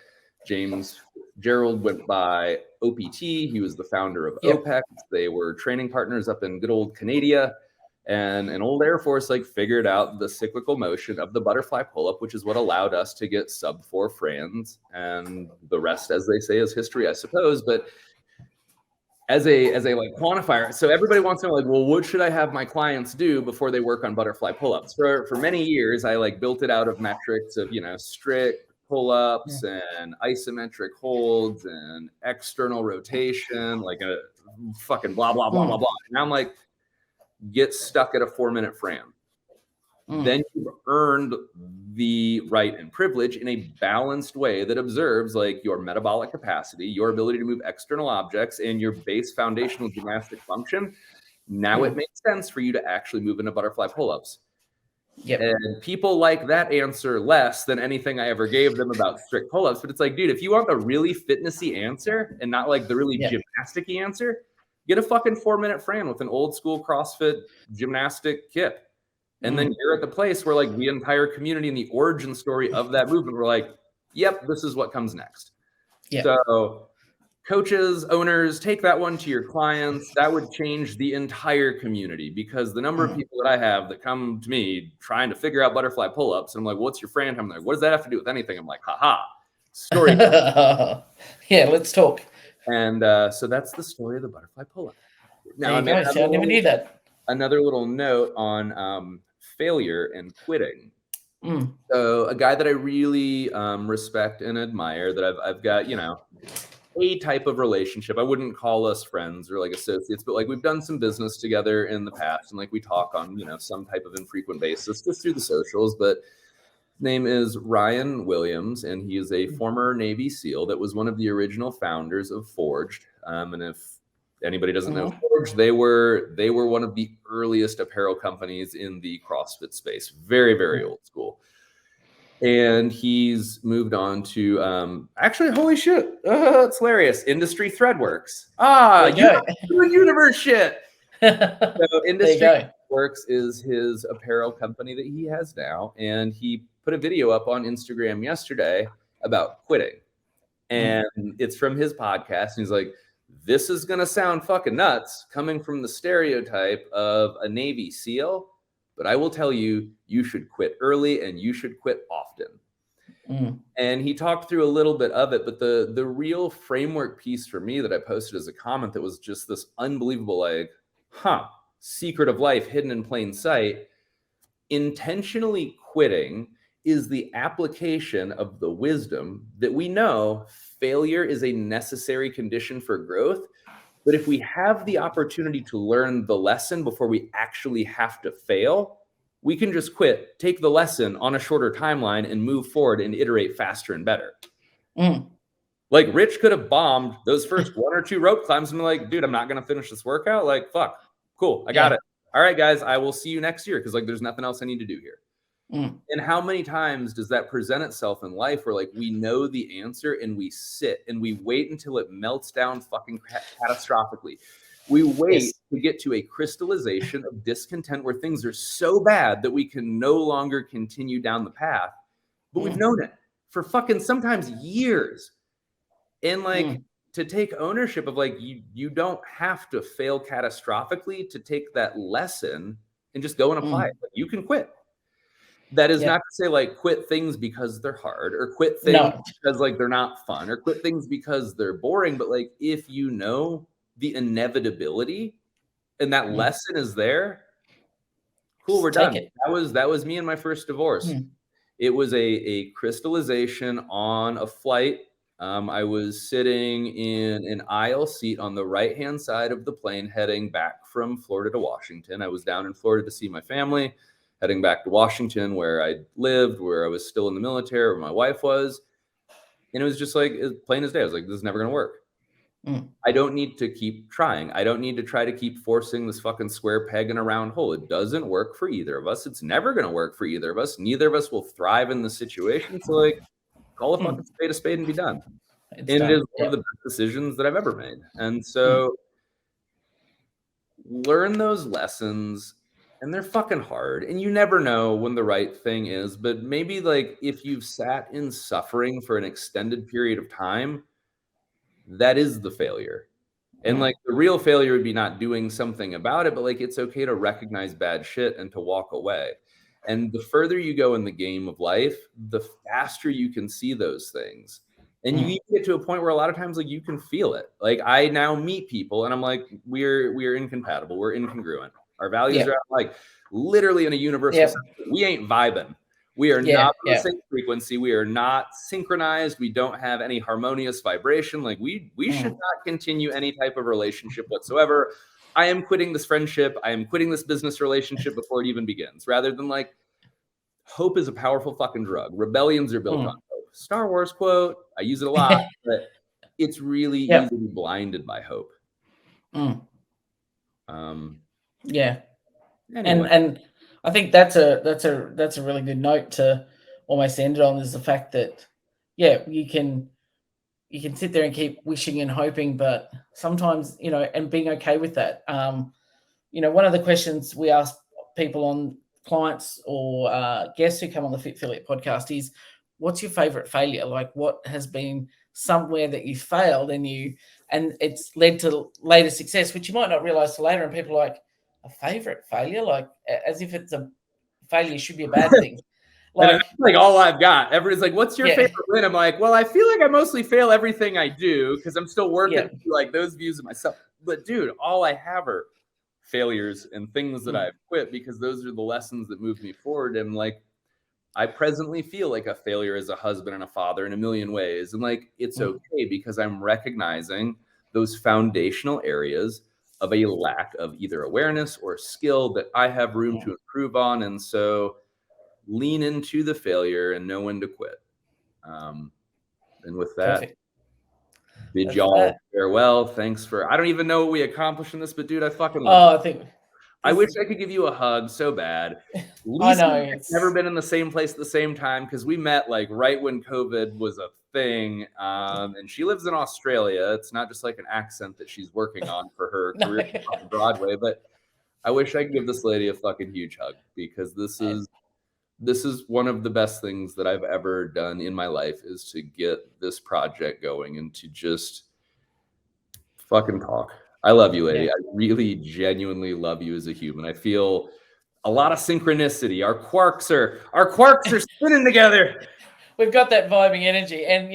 James Gerald went by OPT. He was the founder of OPEX. They were training partners up in good old Canada. And an old Air Force figured out the cyclical motion of the butterfly pull-up, which is what allowed us to get sub 4 Frans. And the rest, as they say, is history, I suppose. But as a quantifier, so everybody wants to know well, what should I have my clients do before they work on butterfly pull-ups? For many years, I built it out of metrics of strict pull-ups and isometric holds and external rotation, like a fucking blah blah blah blah blah. And now I'm get stuck at a 4-minute Fran. Then you've earned the right and privilege in a balanced way that observes your metabolic capacity, your ability to move external objects, and your base foundational gymnastic function. Now it makes sense for you to actually move into butterfly pull-ups. And people like that answer less than anything I ever gave them about strict pull-ups. But it's dude, if you want the really fitnessy answer and not the really gymnastic-y answer, get a fucking 4-minute Fran with an old school CrossFit gymnastic kit. And then you're at the place where the entire community and the origin story of that movement were yep, this is what comes next. So coaches, owners, take that one to your clients. That would change the entire community, because the number of people that I have that come to me trying to figure out butterfly pull-ups, and I'm what's your Fran? I'm what does that have to do with anything? I'm haha, story. Let's talk. And so that's the story of the butterfly pull-up. Now, I never knew that. Another little note on failure and quitting. So a guy that I really respect and admire, that I've got, a type of relationship. I wouldn't call us friends or associates, but we've done some business together in the past, and we talk on some type of infrequent basis just through the socials. But his name is Ryan Williams, and he is a former Navy SEAL that was one of the original founders of Forged. And if anybody doesn't know Forged, they were one of the earliest apparel companies in the CrossFit space. Very, very old school. And he's moved on to actually, holy shit, it's hilarious. Industry Threadworks. Universe shit. So Industry Threadworks is his apparel company that he has now, and he put a video up on Instagram yesterday about quitting, and it's from his podcast. And he's this is gonna sound fucking nuts coming from the stereotype of a Navy SEAL, but I will tell you, you should quit early and you should quit often. And he talked through a little bit of it, but the real framework piece for me that I posted as a comment that was just this unbelievable, secret of life hidden in plain sight. Intentionally quitting is the application of the wisdom that we know failure is a necessary condition for growth. But if we have the opportunity to learn the lesson before we actually have to fail, we can just quit, take the lesson on a shorter timeline, and move forward and iterate faster and better. Rich could have bombed those first 1 or 2 rope climbs and be dude, I'm not going to finish this workout. Fuck, cool, I got it. All right, guys, I will see you next year, because there's nothing else I need to do here. And how many times does that present itself in life where we know the answer and we sit and we wait until it melts down fucking catastrophically? We wait to get to a crystallization of discontent where things are so bad that we can no longer continue down the path. But we've known it for fucking sometimes years. And to take ownership of you don't have to fail catastrophically to take that lesson and just go and apply it. You can quit. That is not to say quit things because they're hard, or quit things because they're not fun, or quit things because they're boring. But if you know the inevitability and that lesson is there, cool, we're done. That was me in my first divorce. It was a crystallization on a flight. I was sitting in an aisle seat on the right-hand side of the plane heading back from Florida to Washington. I was down in Florida to see my family, heading back to Washington, where I lived, where I was still in the military, where my wife was. And it was just plain as day. I was this is never going to work. I don't need to keep trying. I don't need to try to keep forcing this fucking square peg in a round hole. It doesn't work for either of us. It's never going to work for either of us. Neither of us will thrive in the situation. So call a spade and be done. It is one of the best decisions that I've ever made. And so learn those lessons, and they're fucking hard, and you never know when the right thing is, but maybe like if you've sat in suffering for an extended period of time, that is the failure. And like the real failure would be not doing something about it, but like it's okay to recognize bad shit and to walk away. And the further you go in the game of life, the faster you can see those things. And you get to a point where a lot of times like you can feel it. Like I now meet people and I'm like, we're incompatible, we're incongruent. Our values are like literally in a universal sense. We ain't vibing. We are not on the same frequency. We are not synchronized. We don't have any harmonious vibration. Like we should not continue any type of relationship whatsoever. I am quitting this friendship. I am quitting this business relationship before it even begins. Rather than like, hope is a powerful fucking drug. Rebellions are built on hope. Star Wars quote. I use it a lot, but it's really easy to be blinded by hope. Anyway. And I think that's a really good note to almost end it on, is the fact that you can sit there and keep wishing and hoping, but sometimes, and being okay with that. One of the questions we ask people, on clients or guests who come on the Fit Affiliate podcast, is what's your favorite failure? Like, what has been somewhere that you failed and it's led to later success, which you might not realize till later, and people are like, a favorite failure, like as if it's a failure should be a bad thing. Like all I've got. Everybody's like, what's your favorite win? I'm like, well, I feel like I mostly fail everything I do because I'm still working through like those views of myself. But dude, all I have are failures and things that I've quit, because those are the lessons that move me forward. And like, I presently feel like a failure as a husband and a father in a million ways. And like, it's okay, because I'm recognizing those foundational areas of a lack of either awareness or skill that I have room to improve on. And so lean into the failure and know when to quit. And with that, bid y'all farewell. Thanks for, I don't even know what we accomplished in this, but dude, I fucking love it. I wish I could give you a hug so bad. Lisa I know. It's never been in the same place at the same time, because we met like right when COVID was a thing. And she lives in Australia. It's not just like an accent that she's working on for her career on Broadway, but I wish I could give this lady a fucking huge hug, because this is one of the best things that I've ever done in my life, is to get this project going and to just fucking talk. I love you, lady. I really genuinely love you as a human. I feel a lot of synchronicity. Our quarks are spinning together. We've got that vibing energy, and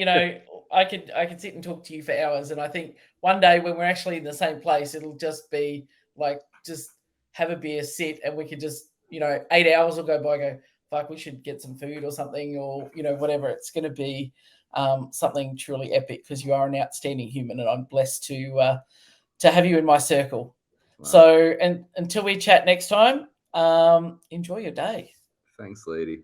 I could sit and talk to you for hours. And I think one day when we're actually in the same place, it'll just be like, just have a beer, sit, and we could just 8 hours will go by. Go, fuck, we should get some food or something, or whatever. It's going to be something truly epic, because you are an outstanding human, and I'm blessed to have you in my circle. Wow. So, and until we chat next time, enjoy your day. Thanks, lady.